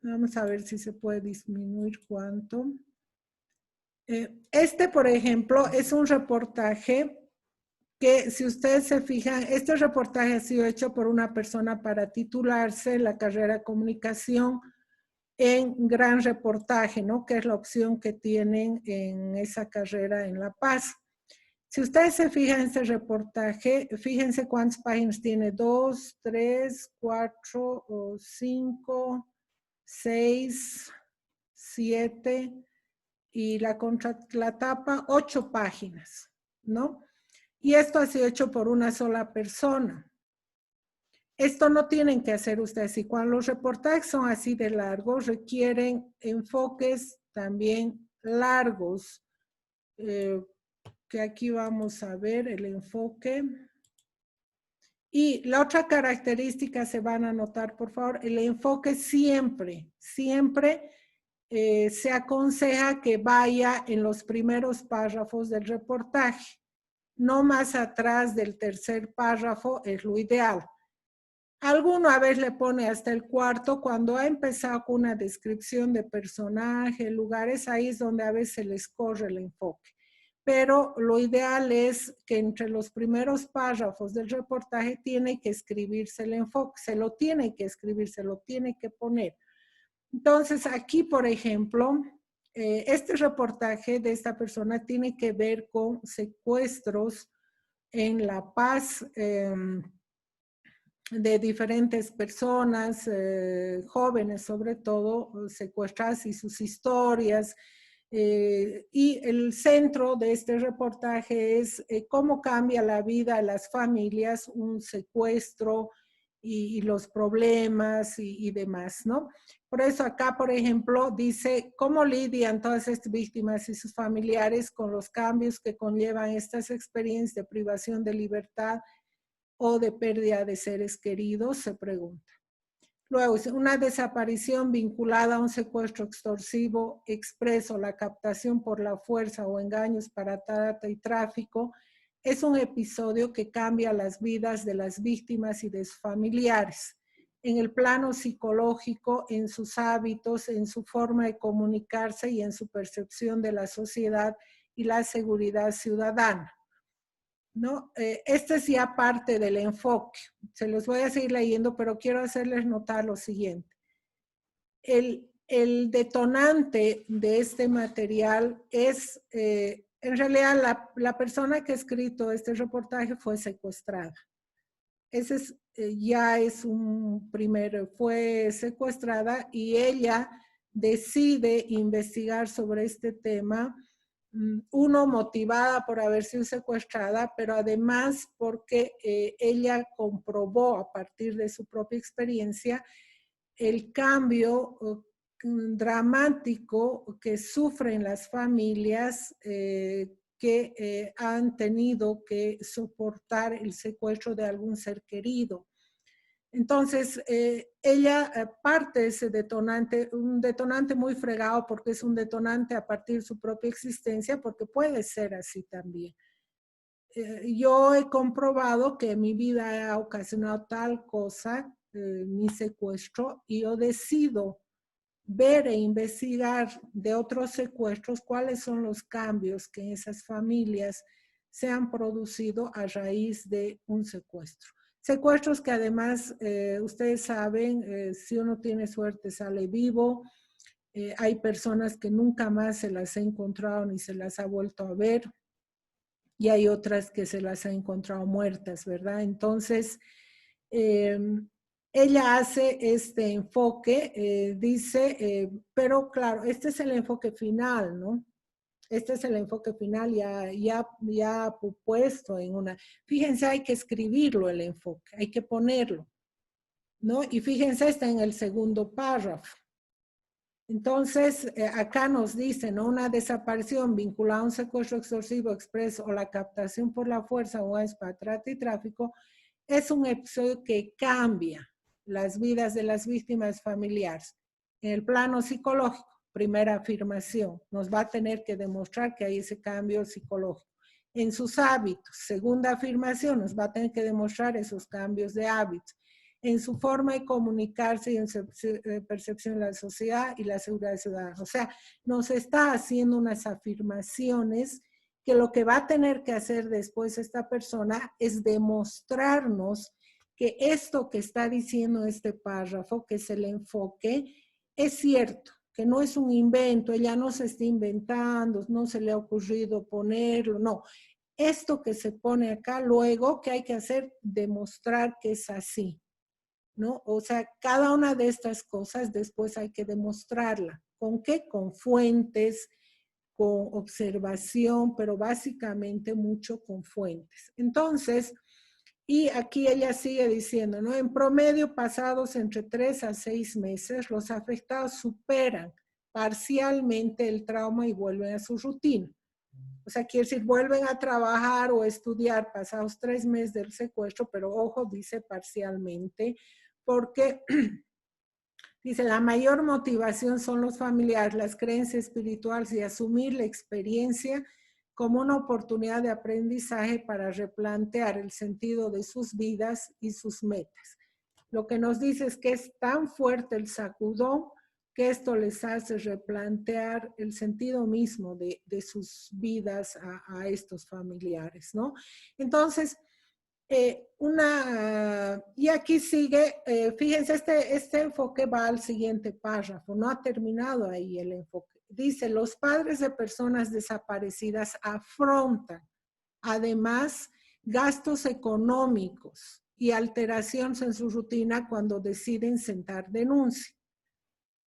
vamos a ver si se puede disminuir cuánto. Este, por ejemplo, es un reportaje que, si ustedes se fijan, este reportaje ha sido hecho por una persona para titularse la carrera de comunicación en gran reportaje, ¿no? Que es la opción que tienen en esa carrera en La Paz. Si ustedes se fijan en este reportaje, fíjense cuántas páginas tiene, 2, 3, 4, 5, 6, 7 y la tapa 8 páginas, ¿no? Y esto ha sido hecho por una sola persona. Esto no tienen que hacer ustedes. Y cuando los reportajes son así de largos, requieren enfoques también largos. Que aquí vamos a ver el enfoque. Y la otra característica se van a notar, por favor, el enfoque siempre se aconseja que vaya en los primeros párrafos del reportaje. No más atrás del tercer párrafo es lo ideal. Alguno a veces le pone hasta el cuarto, cuando ha empezado con una descripción de personaje, lugares, ahí es donde a veces les corre el enfoque. Pero lo ideal es que entre los primeros párrafos del reportaje tiene que escribirse el enfoque, se lo tiene que escribir, se lo tiene que poner. Entonces aquí, por ejemplo, este reportaje de esta persona tiene que ver con secuestros en La Paz, de diferentes personas, jóvenes sobre todo, secuestradas y sus historias. Y el centro de este reportaje es cómo cambia la vida a las familias, un secuestro y los problemas y demás, ¿no? Por eso acá, por ejemplo, dice cómo lidian todas estas víctimas y sus familiares con los cambios que conllevan estas experiencias de privación de libertad o de pérdida de seres queridos, se pregunta. Luego, una desaparición vinculada a un secuestro extorsivo expreso, la captación por la fuerza o engaños para trata y tráfico, es un episodio que cambia las vidas de las víctimas y de sus familiares, en el plano psicológico, en sus hábitos, en su forma de comunicarse y en su percepción de la sociedad y la seguridad ciudadana. ¿No? Este es ya parte del enfoque. Se los voy a seguir leyendo, pero quiero hacerles notar lo siguiente. El detonante de este material es, en realidad, la persona que ha escrito este reportaje fue secuestrada. Ese es, ya es un primero, fue secuestrada y ella decide investigar sobre este tema. Uno, motivada por haber sido secuestrada, pero además porque ella comprobó a partir de su propia experiencia el cambio dramático que sufren las familias que han tenido que soportar el secuestro de algún ser querido. Entonces, ella parte de ese detonante, un detonante muy fregado porque es un detonante a partir de su propia existencia, porque puede ser así también. Yo he comprobado que mi vida ha ocasionado tal cosa, mi secuestro, y yo decido ver e investigar de otros secuestros cuáles son los cambios que en esas familias se han producido a raíz de un secuestro. Secuestros que además, ustedes saben, si uno tiene suerte sale vivo. Hay personas que nunca más se las ha encontrado ni se las ha vuelto a ver. Y hay otras que se las ha encontrado muertas, ¿verdad? Entonces, ella hace este enfoque, dice, pero claro, este es el enfoque final, ¿no? Este es el enfoque final ya puesto en una... Fíjense, hay que escribirlo el enfoque, hay que ponerlo, ¿no? Y fíjense, está en el segundo párrafo. Entonces, acá nos dice, ¿no? Una desaparición vinculada a un secuestro extorsivo expreso o la captación por la fuerza o es para trata y tráfico es un episodio que cambia las vidas de las víctimas familiares. En el plano psicológico, primera afirmación, nos va a tener que demostrar que hay ese cambio psicológico. En sus hábitos, segunda afirmación, nos va a tener que demostrar esos cambios de hábitos. En su forma de comunicarse y en su percepción de la sociedad y la seguridad ciudadana. O sea, nos está haciendo unas afirmaciones que lo que va a tener que hacer después esta persona es demostrarnos que esto que está diciendo este párrafo, que es el enfoque, es cierto, que no es un invento, ella no se está inventando, no se le ha ocurrido ponerlo, no. esto que se pone acá, luego, ¿qué hay que hacer? Demostrar que es así, ¿no? O sea, cada una de estas cosas después hay que demostrarla. ¿Con qué? Con fuentes, con observación, pero básicamente mucho con fuentes. Entonces, y aquí ella sigue diciendo, ¿no? En promedio, pasados entre 3 a 6 meses, los afectados superan parcialmente el trauma y vuelven a su rutina. O sea, quiere decir, vuelven a trabajar o estudiar pasados 3 meses del secuestro, pero ojo, dice parcialmente, porque dice, la mayor motivación son los familiares, las creencias espirituales y asumir la experiencia como una oportunidad de aprendizaje para replantear el sentido de sus vidas y sus metas. Lo que nos dice es que es tan fuerte el sacudón que esto les hace replantear el sentido mismo de sus vidas a estos familiares, ¿no? Entonces, y aquí sigue, fíjense, este enfoque va al siguiente párrafo, no ha terminado ahí el enfoque. Dice, los padres de personas desaparecidas afrontan, además, gastos económicos y alteraciones en su rutina cuando deciden sentar denuncia,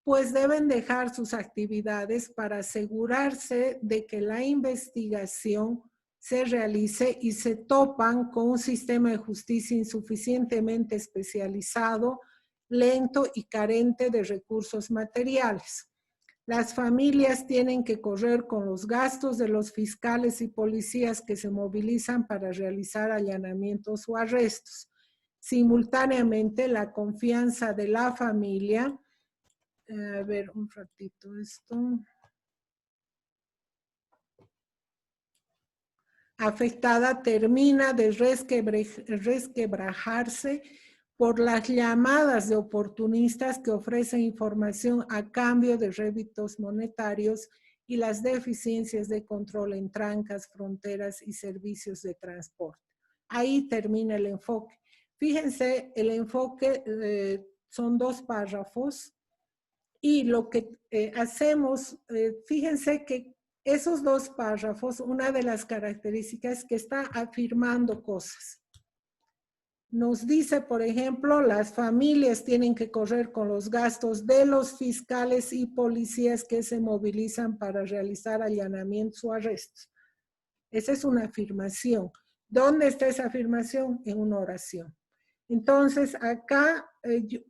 pues deben dejar sus actividades para asegurarse de que la investigación se realice y se topan con un sistema de justicia insuficientemente especializado, lento y carente de recursos materiales. Las familias tienen que correr con los gastos de los fiscales y policías que se movilizan para realizar allanamientos o arrestos. Simultáneamente, la confianza de la familia, a ver un ratito esto, afectada termina de resquebrajarse por las llamadas de oportunistas que ofrecen información a cambio de réditos monetarios y las deficiencias de control en trancas, fronteras y servicios de transporte. Ahí termina el enfoque. Fíjense, el enfoque son 2 párrafos y lo que hacemos, fíjense que esos 2 párrafos, una de las características es que está afirmando cosas. Nos dice, por ejemplo, las familias tienen que correr con los gastos de los fiscales y policías que se movilizan para realizar allanamientos o arrestos. Esa es una afirmación. ¿Dónde está esa afirmación? En una oración. Entonces, acá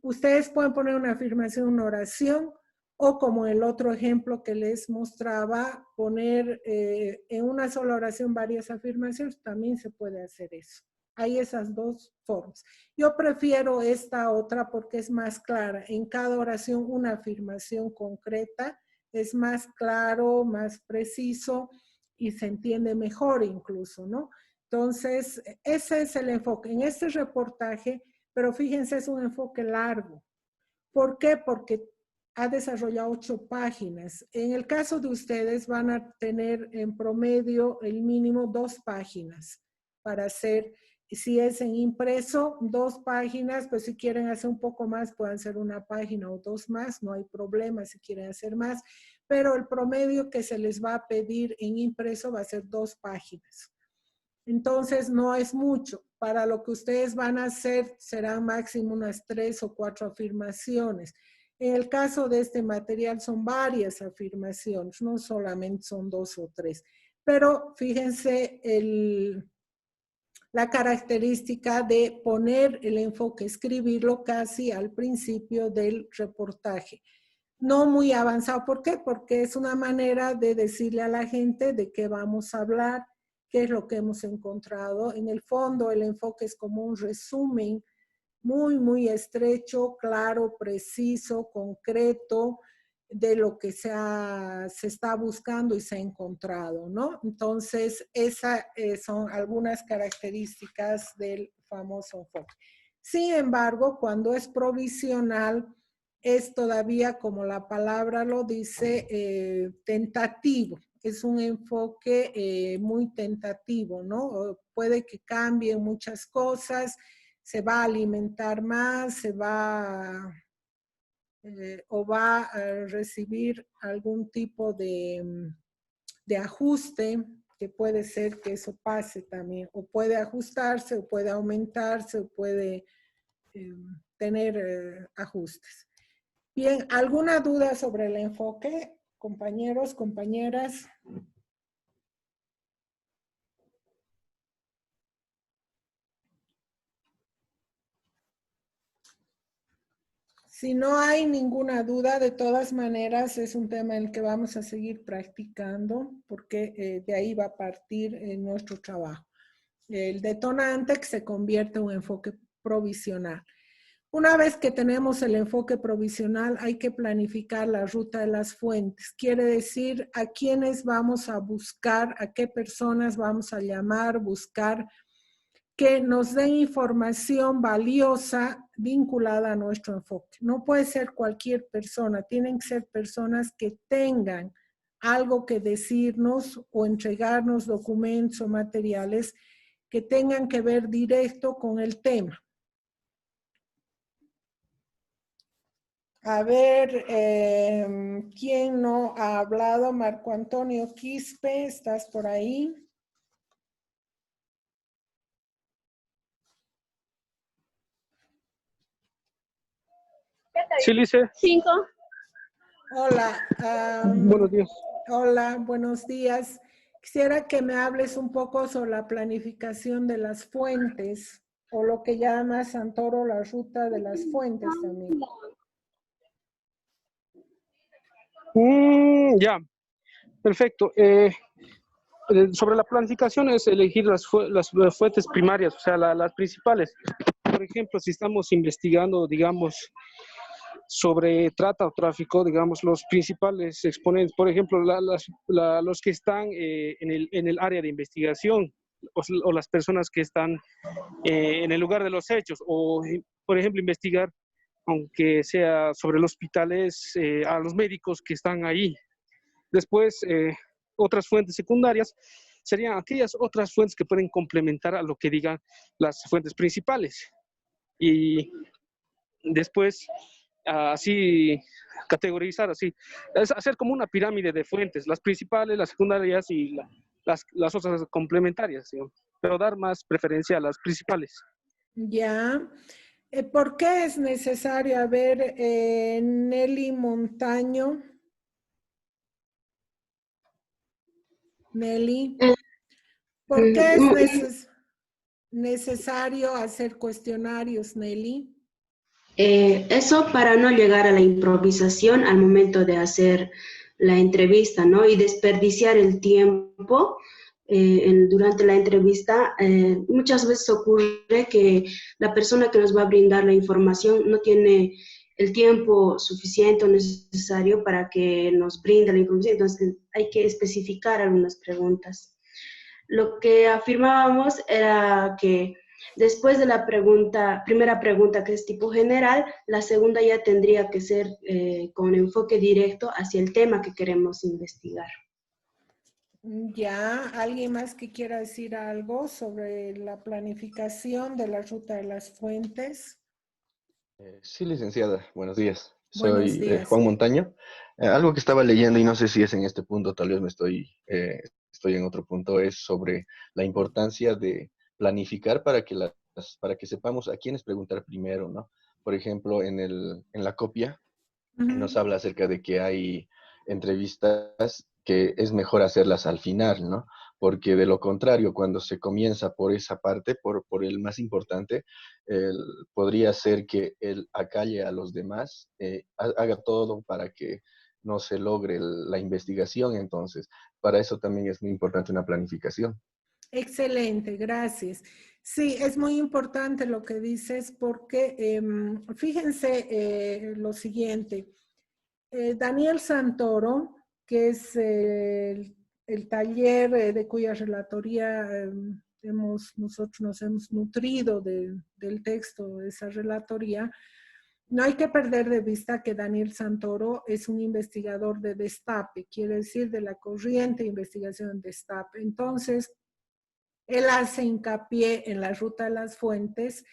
ustedes pueden poner una afirmación en una oración o como el otro ejemplo que les mostraba, poner en una sola oración varias afirmaciones, también se puede hacer eso. Hay esas 2 formas. Yo prefiero esta otra porque es más clara. En cada oración una afirmación concreta es más claro, más preciso y se entiende mejor incluso, ¿no? Entonces, ese es el enfoque. En este reportaje, pero fíjense, es un enfoque largo. ¿Por qué? Porque ha desarrollado 8 páginas. En el caso de ustedes van a tener en promedio el mínimo 2 páginas para hacer, si es en impreso, 2 páginas, pues si quieren hacer un poco más, pueden hacer 1 página o 2 más, no hay problema si quieren hacer más, pero el promedio que se les va a pedir en impreso va a ser 2 páginas. Entonces, no es mucho. Para lo que ustedes van a hacer, serán máximo unas 3 o 4 afirmaciones. En el caso de este material son varias afirmaciones, no solamente son 2 o 3. Pero fíjense la característica de poner el enfoque, escribirlo casi al principio del reportaje. No muy avanzado. ¿Por qué? Porque es una manera de decirle a la gente de qué vamos a hablar, qué es lo que hemos encontrado. En el fondo, el enfoque es como un resumen muy, muy estrecho, claro, preciso, concreto de lo que se está buscando y se ha encontrado, ¿no? Entonces, esas son algunas características del famoso enfoque. Sin embargo, cuando es provisional, es todavía, como la palabra lo dice, tentativo. Es un enfoque muy tentativo, ¿no? Puede que cambien muchas cosas, se va a alimentar más, se va o va a recibir algún tipo de ajuste que puede ser que eso pase también, o puede ajustarse, o puede aumentarse, o puede tener ajustes. Bien, ¿alguna duda sobre el enfoque, compañeros, compañeras? Si no hay ninguna duda, de todas maneras es un tema en el que vamos a seguir practicando porque de ahí va a partir nuestro trabajo. El detonante que se convierte en un enfoque provisional. Una vez que tenemos el enfoque provisional, hay que planificar la ruta de las fuentes. Quiere decir a quiénes vamos a buscar, a qué personas vamos a llamar, buscar, que nos den información valiosa vinculada a nuestro enfoque. No puede ser cualquier persona, tienen que ser personas que tengan algo que decirnos o entregarnos documentos o materiales que tengan que ver directo con el tema. A ver, ¿quién no ha hablado? Marco Antonio Quispe, ¿estás por ahí? Sí, Lice. 5. Hola. Buenos días. Hola, buenos días. Quisiera que me hables un poco sobre la planificación de las fuentes, o lo que llama Santoro la ruta de las fuentes también. Ya, perfecto. Sobre la planificación es elegir las fuentes primarias, o sea, las principales. Por ejemplo, si estamos investigando, digamos, sobre trata o tráfico, digamos, los principales exponentes, por ejemplo, los que están en el área de investigación, o las personas que están en el lugar de los hechos, o, por ejemplo, investigar, aunque sea sobre los hospitales, a los médicos que están ahí. Después, otras fuentes secundarias serían aquellas otras fuentes que pueden complementar a lo que digan las fuentes principales. Y después, así, categorizar así, es hacer como una pirámide de fuentes, las principales, las secundarias y las otras complementarias, ¿sí? Pero dar más preferencia a las principales. Ya. ¿Por qué es necesario? A ver, Nelly Montaño. Nelly, ¿por qué es necesario hacer cuestionarios, Nelly? Eso para no llegar a la improvisación al momento de hacer la entrevista, ¿no? Y desperdiciar el tiempo durante la entrevista. Muchas veces ocurre que la persona que nos va a brindar la información no tiene el tiempo suficiente o necesario para que nos brinde la información, entonces hay que especificar algunas preguntas. Lo que afirmábamos era que después de la primera pregunta, que es tipo general, la segunda ya tendría que ser con enfoque directo hacia el tema que queremos investigar. Ya, ¿alguien más que quiera decir algo sobre la planificación de la ruta de las fuentes? Sí, licenciada, buenos días. Buenos Soy días. Juan Montaño. Algo que estaba leyendo y no sé si es en este punto, tal vez estoy en otro punto, es sobre la importancia de planificar para que sepamos a quiénes preguntar primero, ¿no? Por ejemplo, en la copia nos habla acerca de que hay entrevistas que es mejor hacerlas al final, ¿no? Porque de lo contrario, cuando se comienza por esa parte, por el más importante, podría ser que él acalle a los demás, haga todo para que no se logre la investigación. Entonces, para eso también es muy importante una planificación. Excelente, gracias. Sí, es muy importante lo que dices porque fíjense lo siguiente. Daniel Santoro, que es el taller de cuya relatoría nosotros nos hemos nutrido del texto de esa relatoría, no hay que perder de vista que Daniel Santoro es un investigador de Destape, quiere decir de la corriente de investigación de Destape. Entonces, él hace hincapié en la ruta de las fuentes,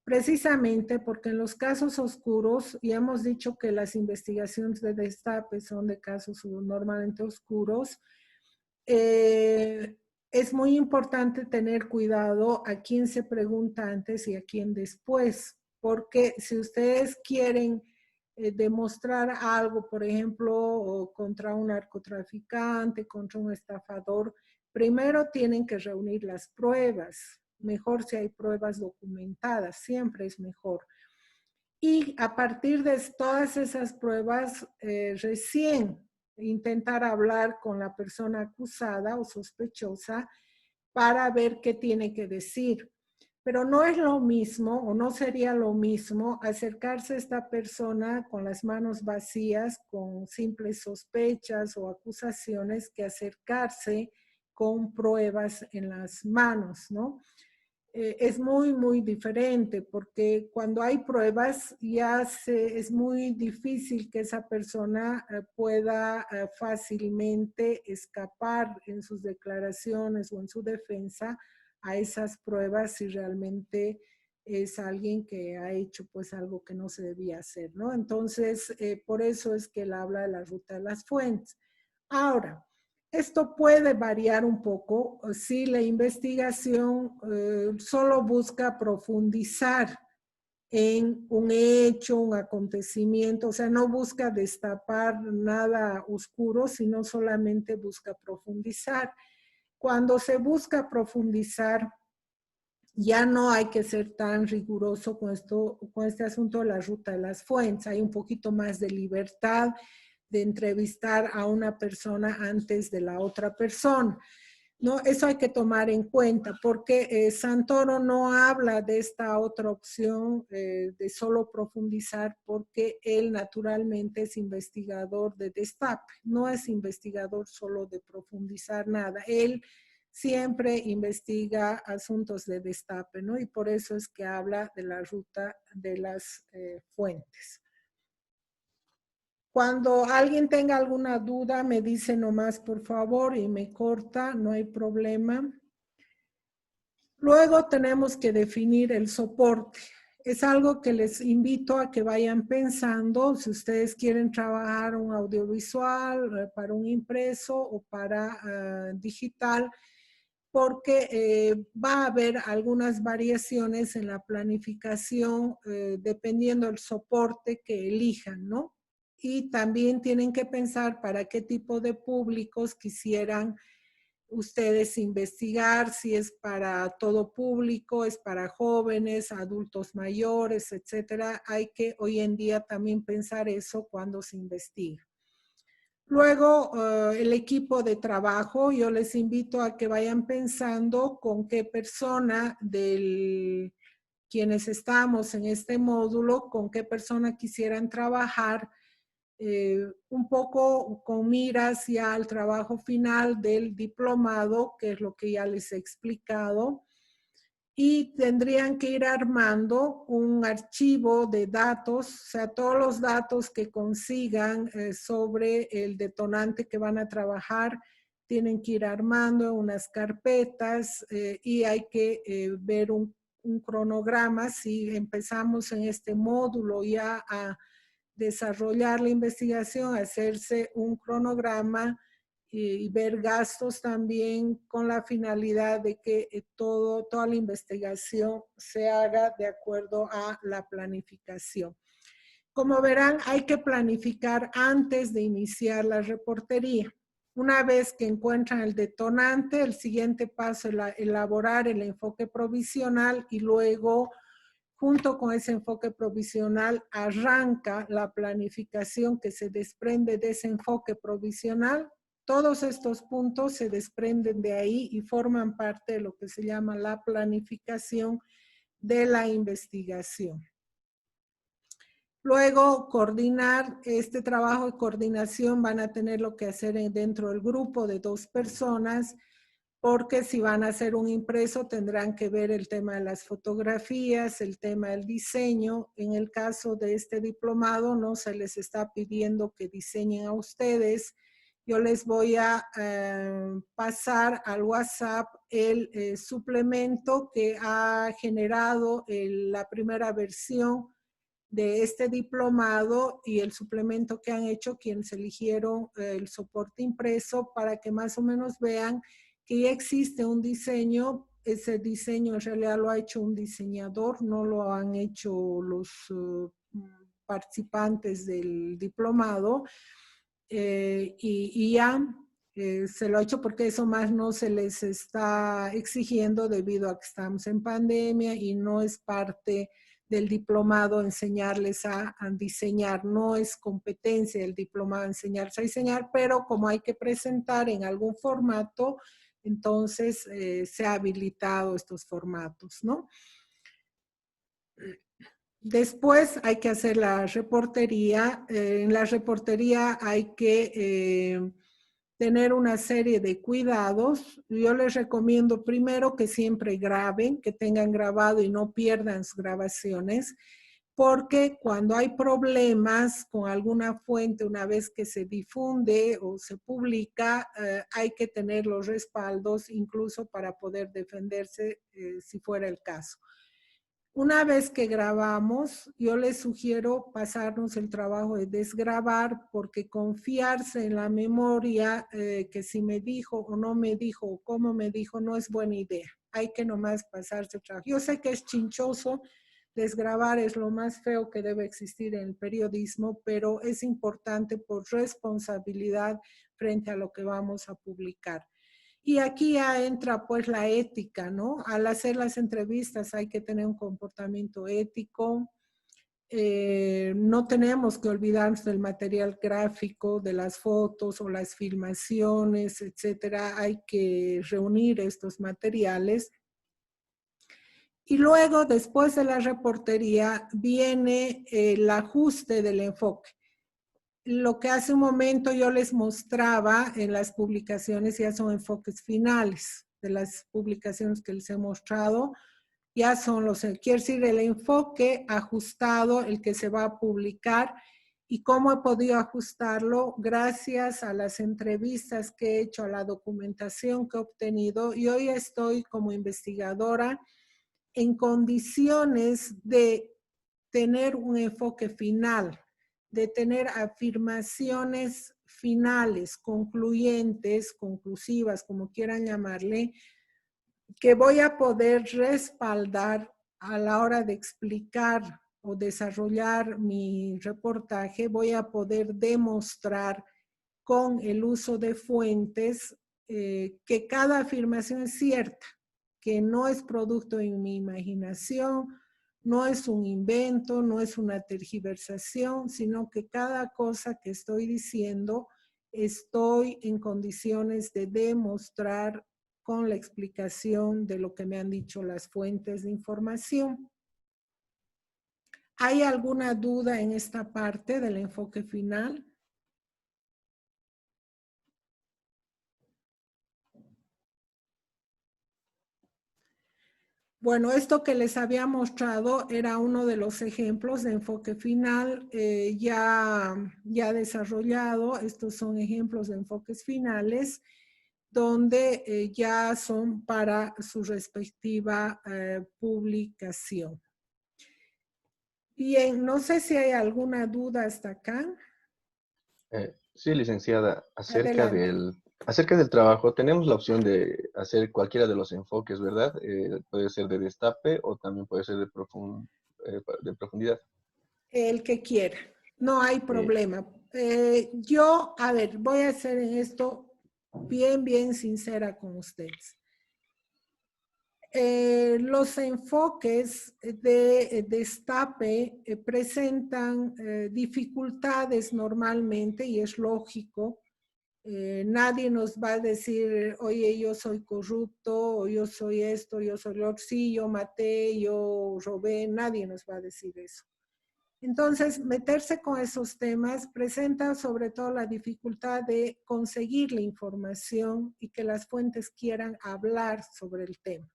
precisamente porque en los casos oscuros, y hemos dicho que las investigaciones de Destape son de casos normalmente oscuros, es muy importante tener cuidado a quién se pregunta antes y a quién después, porque si ustedes quieren demostrar algo, por ejemplo, contra un narcotraficante, contra un estafador, primero tienen que reunir las pruebas. Mejor si hay pruebas documentadas, siempre es mejor. Y a partir de todas esas pruebas, recién intentar hablar con la persona acusada o sospechosa para ver qué tiene que decir. Pero no es lo mismo, o no sería lo mismo, acercarse a esta persona con las manos vacías, con simples sospechas o acusaciones, que acercarse con pruebas en las manos, ¿no? Es muy, muy diferente, porque cuando hay pruebas ya es muy difícil que esa persona pueda fácilmente escapar en sus declaraciones o en su defensa a esas pruebas si realmente es alguien que ha hecho pues algo que no se debía hacer, ¿no? Entonces, por eso es que él habla de la ruta de las fuentes. Ahora, esto puede variar un poco si la investigación solo busca profundizar en un hecho, un acontecimiento, o sea, no busca destapar nada oscuro, sino solamente busca profundizar. Cuando se busca profundizar, ya no hay que ser tan riguroso con este asunto de la ruta de las fuentes. Hay un poquito más de libertad de entrevistar a una persona antes de la otra persona, ¿no? Eso hay que tomar en cuenta, porque Santoro no habla de esta otra opción de solo profundizar, porque él naturalmente es investigador de destape, no es investigador solo de profundizar nada. Él siempre investiga asuntos de destape, ¿no? Y por eso es que habla de la ruta de las fuentes. Cuando alguien tenga alguna duda, me dice nomás, por favor, y me corta, no hay problema. Luego tenemos que definir el soporte. Es algo que les invito a que vayan pensando, si ustedes quieren trabajar un audiovisual, para un impreso o para digital, porque va a haber algunas variaciones en la planificación dependiendo del soporte que elijan, ¿no? Y también tienen que pensar para qué tipo de públicos quisieran ustedes investigar, si es para todo público, es para jóvenes, adultos mayores, etcétera. Hay que hoy en día también pensar eso cuando se investiga. Luego, el equipo de trabajo, yo les invito a que vayan pensando con qué persona de quienes estamos en este módulo, con qué persona quisieran trabajar, un poco con miras ya al trabajo final del diplomado, que es lo que ya les he explicado, y tendrían que ir armando un archivo de datos, o sea, todos los datos que consigan sobre el detonante que van a trabajar, tienen que ir armando unas carpetas y hay que ver un cronograma. Si empezamos en este módulo ya a desarrollar la investigación, hacerse un cronograma y ver gastos también con la finalidad de que toda la investigación se haga de acuerdo a la planificación. Como verán, hay que planificar antes de iniciar la reportería. Una vez que encuentran el detonante, el siguiente paso es elaborar el enfoque provisional y luego, junto con ese enfoque provisional, arranca la planificación que se desprende de ese enfoque provisional. Todos estos puntos se desprenden de ahí y forman parte de lo que se llama la planificación de la investigación. Luego, coordinar este trabajo de coordinación van a tener lo que hacer dentro del grupo de 2 personas, porque si van a hacer un impreso tendrán que ver el tema de las fotografías, el tema del diseño. En el caso de este diplomado no se les está pidiendo que diseñen a ustedes. Yo les voy a pasar al WhatsApp el suplemento que ha generado la primera versión de este diplomado y el suplemento que han hecho quienes eligieron el soporte impreso, para que más o menos vean que ya existe un diseño. Ese diseño en realidad lo ha hecho un diseñador, no lo han hecho los participantes del diplomado, y ya se lo ha hecho porque eso más no se les está exigiendo debido a que estamos en pandemia y no es parte del diplomado enseñarles a diseñar, no es competencia del diplomado enseñarles a diseñar, pero como hay que presentar en algún formato, entonces se ha habilitado estos formatos, ¿no? Después hay que hacer la reportería. En la reportería hay que tener una serie de cuidados. Yo les recomiendo primero que siempre graben, que tengan grabado y no pierdan sus grabaciones, porque cuando hay problemas con alguna fuente, una vez que se difunde o se publica, hay que tener los respaldos incluso para poder defenderse si fuera el caso. Una vez que grabamos, yo les sugiero pasarnos el trabajo de desgrabar, porque confiarse en la memoria, que si me dijo o no me dijo o cómo me dijo, no es buena idea. Hay que nomás pasarse el trabajo. Yo sé que es chinchoso, desgrabar es lo más feo que debe existir en el periodismo, pero es importante por responsabilidad frente a lo que vamos a publicar. Y aquí ya entra pues la ética, ¿no? Al hacer las entrevistas hay que tener un comportamiento ético. No tenemos que olvidarnos del material gráfico, de las fotos o las filmaciones, etcétera. Hay que reunir estos materiales. Y luego, después de la reportería, viene el ajuste del enfoque. Lo que hace un momento yo les mostraba en las publicaciones ya son enfoques finales de las publicaciones que les he mostrado. Ya son los, quiere decir, el enfoque ajustado, el que se va a publicar. ¿Y cómo he podido ajustarlo? Gracias a las entrevistas que he hecho, a la documentación que he obtenido. Y hoy estoy como investigadora en condiciones de tener un enfoque final, de tener afirmaciones finales, concluyentes, conclusivas, como quieran llamarle, que voy a poder respaldar a la hora de explicar o desarrollar mi reportaje. Voy a poder demostrar con el uso de fuentes que cada afirmación es cierta, que no es producto de mi imaginación, no es un invento, no es una tergiversación, sino que cada cosa que estoy diciendo estoy en condiciones de demostrar con la explicación de lo que me han dicho las fuentes de información. ¿Hay alguna duda en esta parte del enfoque final? Bueno, esto que les había mostrado era uno de los ejemplos de enfoque final ya desarrollado. Estos son ejemplos de enfoques finales donde ya son para su respectiva publicación. Bien, no sé si hay alguna duda hasta acá. Sí, licenciada, Adelante. acerca del trabajo, tenemos la opción de hacer cualquiera de los enfoques, ¿verdad? Puede ser de destape o también puede ser de profundidad. El que quiera, no hay problema. Yo, a ver, voy a ser en esto bien sincera con ustedes. Los enfoques de destape presentan dificultades normalmente y es lógico. Nadie nos va a decir, oye, yo soy corrupto, o yo soy esto, yo soy lo otro. Sí, yo maté, yo robé, nadie nos va a decir eso. Entonces, meterse con esos temas presenta sobre todo la dificultad de conseguir la información y que las fuentes quieran hablar sobre el tema.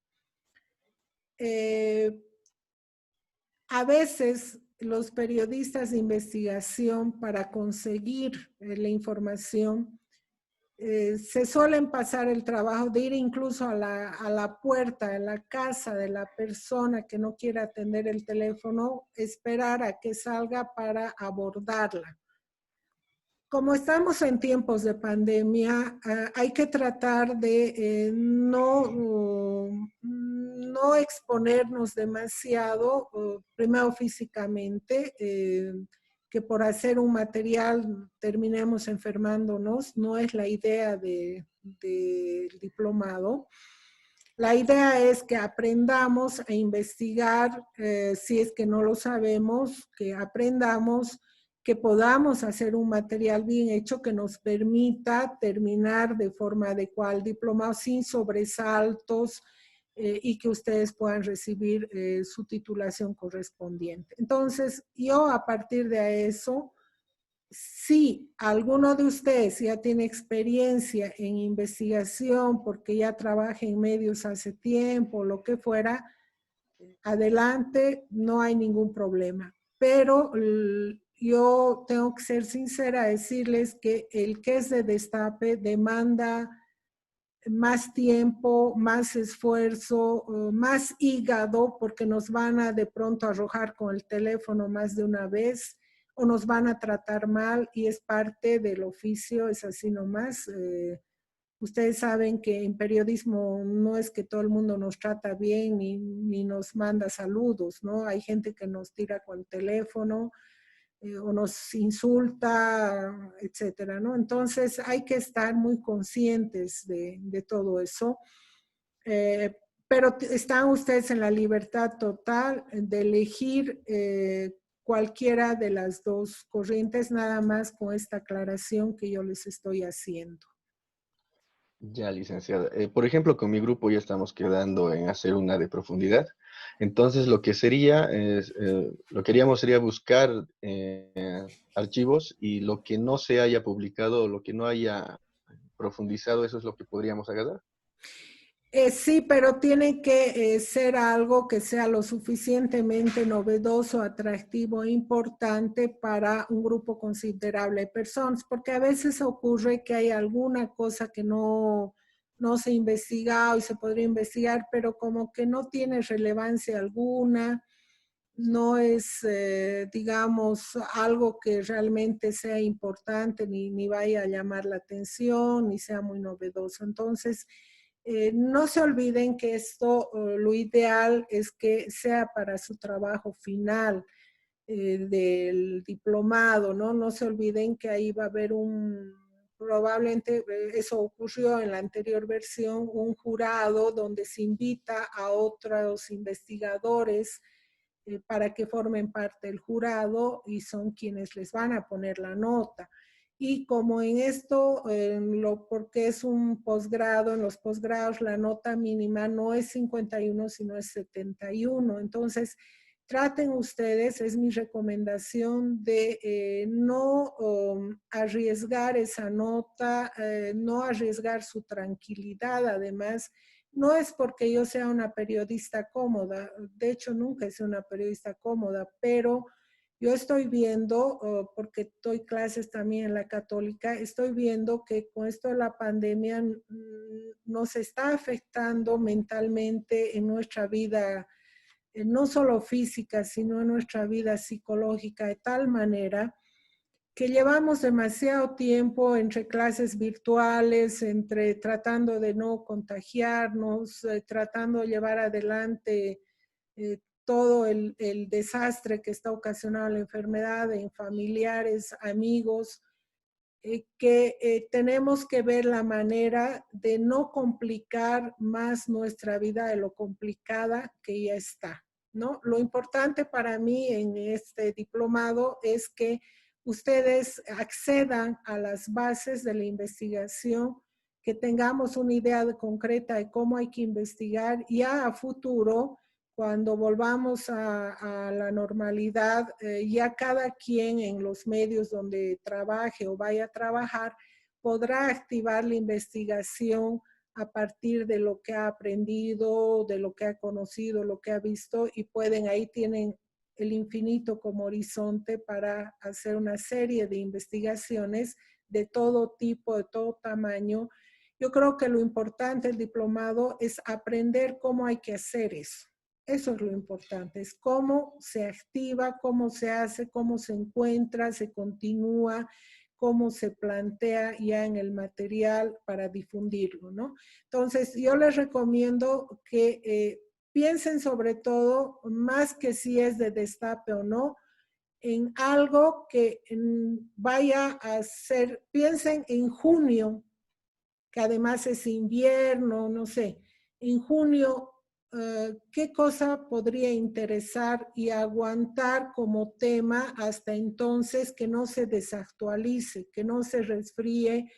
A veces los periodistas de investigación, para conseguir la información, se suelen pasar el trabajo de ir incluso a la puerta, a la casa de la persona que no quiere atender el teléfono, esperar a que salga para abordarla. Como estamos en tiempos de pandemia, hay que tratar de no exponernos demasiado, primero físicamente, que por hacer un material terminemos enfermándonos, no es la idea del diplomado. La idea es que aprendamos a investigar, si es que no lo sabemos, que aprendamos, que podamos hacer un material bien hecho que nos permita terminar de forma adecuada el diplomado sin sobresaltos y que ustedes puedan recibir su titulación correspondiente. Entonces, yo a partir de eso, si alguno de ustedes ya tiene experiencia en investigación porque ya trabaja en medios hace tiempo, lo que fuera, adelante, no hay ningún problema. Pero yo tengo que ser sincera, decirles que el que es de destape demanda más tiempo, más esfuerzo, más hígado, porque nos van a de pronto arrojar con el teléfono más de una vez o nos van a tratar mal y es parte del oficio, es así nomás. Ustedes saben que en periodismo no es que todo el mundo nos trata bien ni nos manda saludos, ¿no? Hay gente que nos tira con el teléfono o nos insulta, etcétera, ¿no? Entonces hay que estar muy conscientes de todo eso. Pero están ustedes en la libertad total de elegir cualquiera de las dos corrientes, nada más con esta aclaración que yo les estoy haciendo. Ya, licenciada. Por ejemplo, con mi grupo ya estamos quedando en hacer una de profundidad. Entonces, lo que sería, lo que haríamos sería buscar archivos y lo que no se haya publicado, lo que no haya profundizado, eso es lo que podríamos agarrar. Sí, pero tiene que ser algo que sea lo suficientemente novedoso, atractivo e importante para un grupo considerable de personas, porque a veces ocurre que hay alguna cosa que no se ha investigado y se podría investigar, pero como que no tiene relevancia alguna, no es, digamos, algo que realmente sea importante, ni vaya a llamar la atención, ni sea muy novedoso. Entonces, no se olviden que esto, lo ideal es que sea para su trabajo final del diplomado, ¿no? No se olviden que ahí va a haber probablemente eso ocurrió en la anterior versión, un jurado donde se invita a otros investigadores para que formen parte del jurado y son quienes les van a poner la nota. Y como en esto, porque es un posgrado, en los posgrados la nota mínima no es 51, sino es 71. Entonces, traten ustedes, es mi recomendación, de no arriesgar esa nota, no arriesgar su tranquilidad. Además, no es porque yo sea una periodista cómoda, de hecho nunca he sido una periodista cómoda, pero yo estoy viendo, porque doy clases también en la Católica, estoy viendo que con esto de la pandemia nos está afectando mentalmente en nuestra vida, no solo física, sino en nuestra vida psicológica, de tal manera que llevamos demasiado tiempo entre clases virtuales, entre tratando de no contagiarnos, tratando de llevar adelante todo el desastre que está ocasionando la enfermedad en familiares, amigos, que tenemos que ver la manera de no complicar más nuestra vida de lo complicada que ya está, ¿no? Lo importante para mí en este diplomado es que ustedes accedan a las bases de la investigación, que tengamos una idea concreta de cómo hay que investigar y a futuro, cuando volvamos a la normalidad, ya cada quien en los medios donde trabaje o vaya a trabajar podrá activar la investigación a partir de lo que ha aprendido, de lo que ha conocido, lo que ha visto, y ahí tienen el infinito como horizonte para hacer una serie de investigaciones de todo tipo, de todo tamaño. Yo creo que lo importante del diplomado es aprender cómo hay que hacer eso. Eso es lo importante, es cómo se activa, cómo se hace, cómo se encuentra, se continúa, cómo se plantea ya en el material para difundirlo, ¿no? Entonces, yo les recomiendo que piensen sobre todo, más que si es de destape o no, en algo que vaya a ser, piensen en junio, que además es invierno, no sé, en junio, ¿qué cosa podría interesar y aguantar como tema hasta entonces que no se desactualice, que no se resfríe,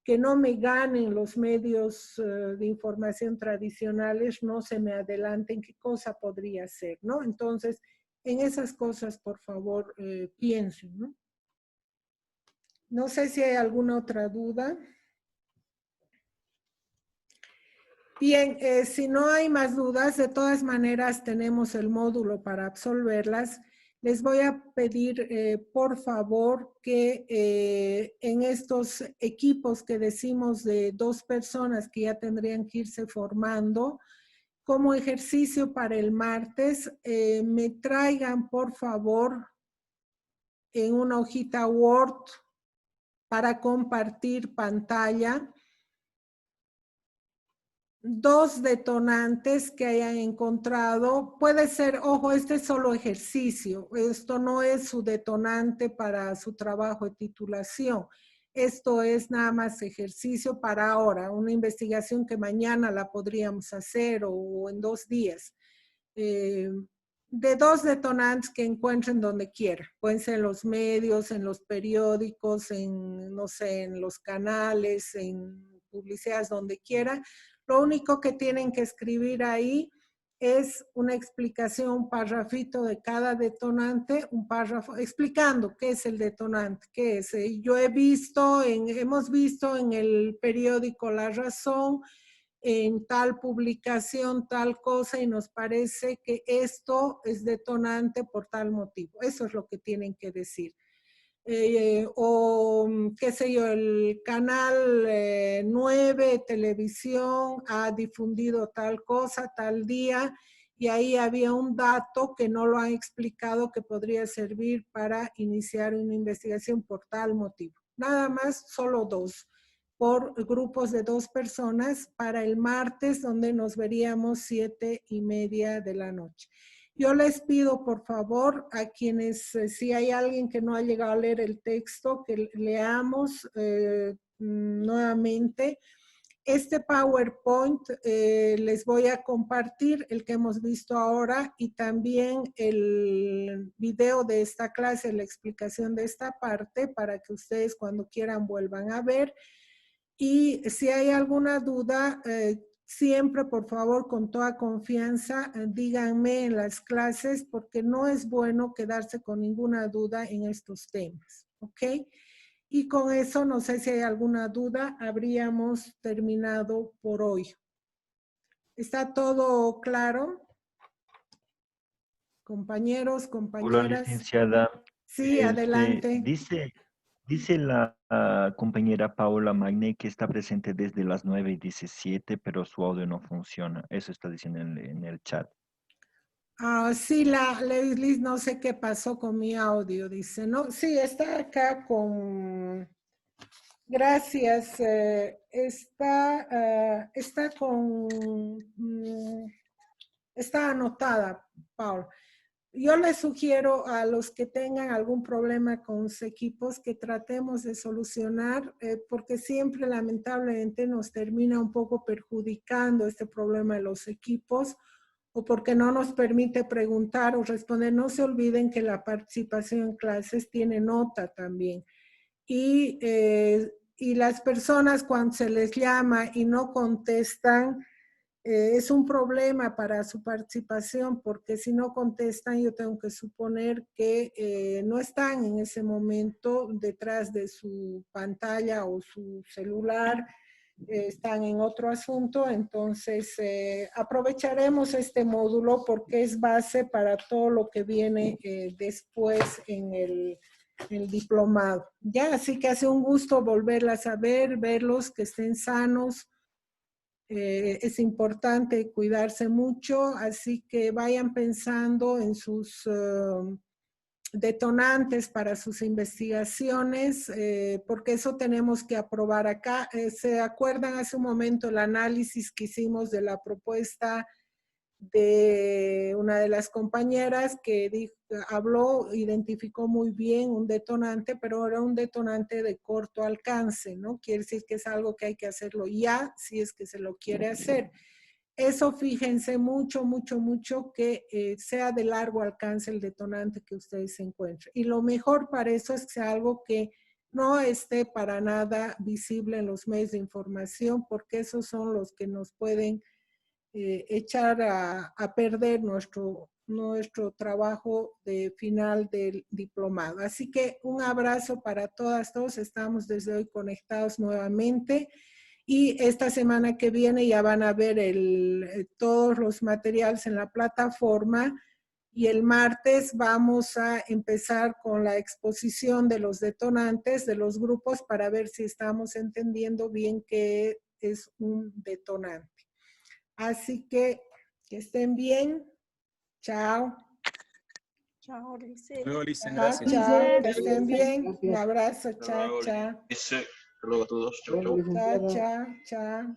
que no me ganen los medios de información tradicionales, no se me adelanten qué cosa podría ser, ¿no? Entonces, en esas cosas, por favor, piensen, ¿no? No sé si hay alguna otra duda. Bien, si no hay más dudas, de todas maneras tenemos el módulo para absolverlas. Les voy a pedir, por favor, que en estos equipos que decimos de 2 personas que ya tendrían que irse formando, como ejercicio para el martes, me traigan, por favor, en una hojita Word para compartir pantalla, 2 detonantes que hayan encontrado. Puede ser, ojo, este es solo ejercicio. Esto no es su detonante para su trabajo de titulación. Esto es nada más ejercicio para ahora, una investigación que mañana la podríamos hacer o en 2 días. De 2 detonantes que encuentren donde quiera. Pueden ser en los medios, en los periódicos, en, no sé, en los canales, en publicidades, donde quiera. Lo único que tienen que escribir ahí es una explicación, un párrafito de cada detonante, un párrafo explicando qué es el detonante, qué es. Yo hemos visto en el periódico La Razón, en tal publicación, tal cosa, y nos parece que esto es detonante por tal motivo. Eso es lo que tienen que decir. O qué sé yo, el canal 9 televisión ha difundido tal cosa, tal día, y ahí había un dato que no lo han explicado que podría servir para iniciar una investigación por tal motivo. Nada más, solo 2, por grupos de 2 personas para el martes, donde nos veríamos 7:30 de la noche. Yo les pido, por favor, a quienes, si hay alguien que no ha llegado a leer el texto, que leamos nuevamente. Este PowerPoint les voy a compartir, el que hemos visto ahora, y también el video de esta clase, la explicación de esta parte, para que ustedes cuando quieran vuelvan a ver. Y si hay alguna duda, siempre, por favor, con toda confianza, díganme en las clases, porque no es bueno quedarse con ninguna duda en estos temas, ¿ok? Y con eso, no sé si hay alguna duda, habríamos terminado por hoy. ¿Está todo claro? Compañeros, Hola, compañeras. licenciada. Sí, adelante. Dice la compañera Paola Magne que está presente desde las 9:17, pero su audio no funciona. Eso está diciendo en el chat. Sí, Liz, no sé qué pasó con mi audio, dice, ¿no? Sí, está acá con... Gracias. Está con... está anotada, Paul. Yo les sugiero a los que tengan algún problema con sus equipos que tratemos de solucionar, porque siempre lamentablemente nos termina un poco perjudicando este problema de los equipos, o porque no nos permite preguntar o responder. No se olviden que la participación en clases tiene nota también. Y las personas cuando se les llama y no contestan, es un problema para su participación, porque si no contestan, yo tengo que suponer que no están en ese momento detrás de su pantalla o su celular, están en otro asunto. Entonces aprovecharemos este módulo porque es base para todo lo que viene después en el diplomado. Ya, así que hace un gusto volverlas a ver, verlos, que estén sanos. Es importante cuidarse mucho, así que vayan pensando en sus detonantes para sus investigaciones, porque eso tenemos que aprobar acá. ¿Se acuerdan hace un momento el análisis que hicimos de la propuesta de una de las compañeras que habló, identificó muy bien un detonante, pero era un detonante de corto alcance, ¿no? Quiere decir que es algo que hay que hacerlo ya, si es que se lo quiere hacer. Eso fíjense mucho, mucho, mucho que sea de largo alcance el detonante que ustedes encuentren. Y lo mejor para eso es que sea algo que no esté para nada visible en los medios de información, porque esos son los que nos pueden echar a perder nuestro trabajo de final del diplomado. Así que un abrazo para todas, todos. Estamos desde hoy conectados nuevamente. Y esta semana que viene ya van a ver todos los materiales en la plataforma. Y el martes vamos a empezar con la exposición de los detonantes de los grupos para ver si estamos entendiendo bien qué es un detonante. Así que estén bien. Chao. Chao, Lice. Luego, Lice, Chao, gracias. chao. Que estén bien. Gracias. Un abrazo. Chao, chao. Hasta luego a todos. Chau, chau. Chao, chao, chao.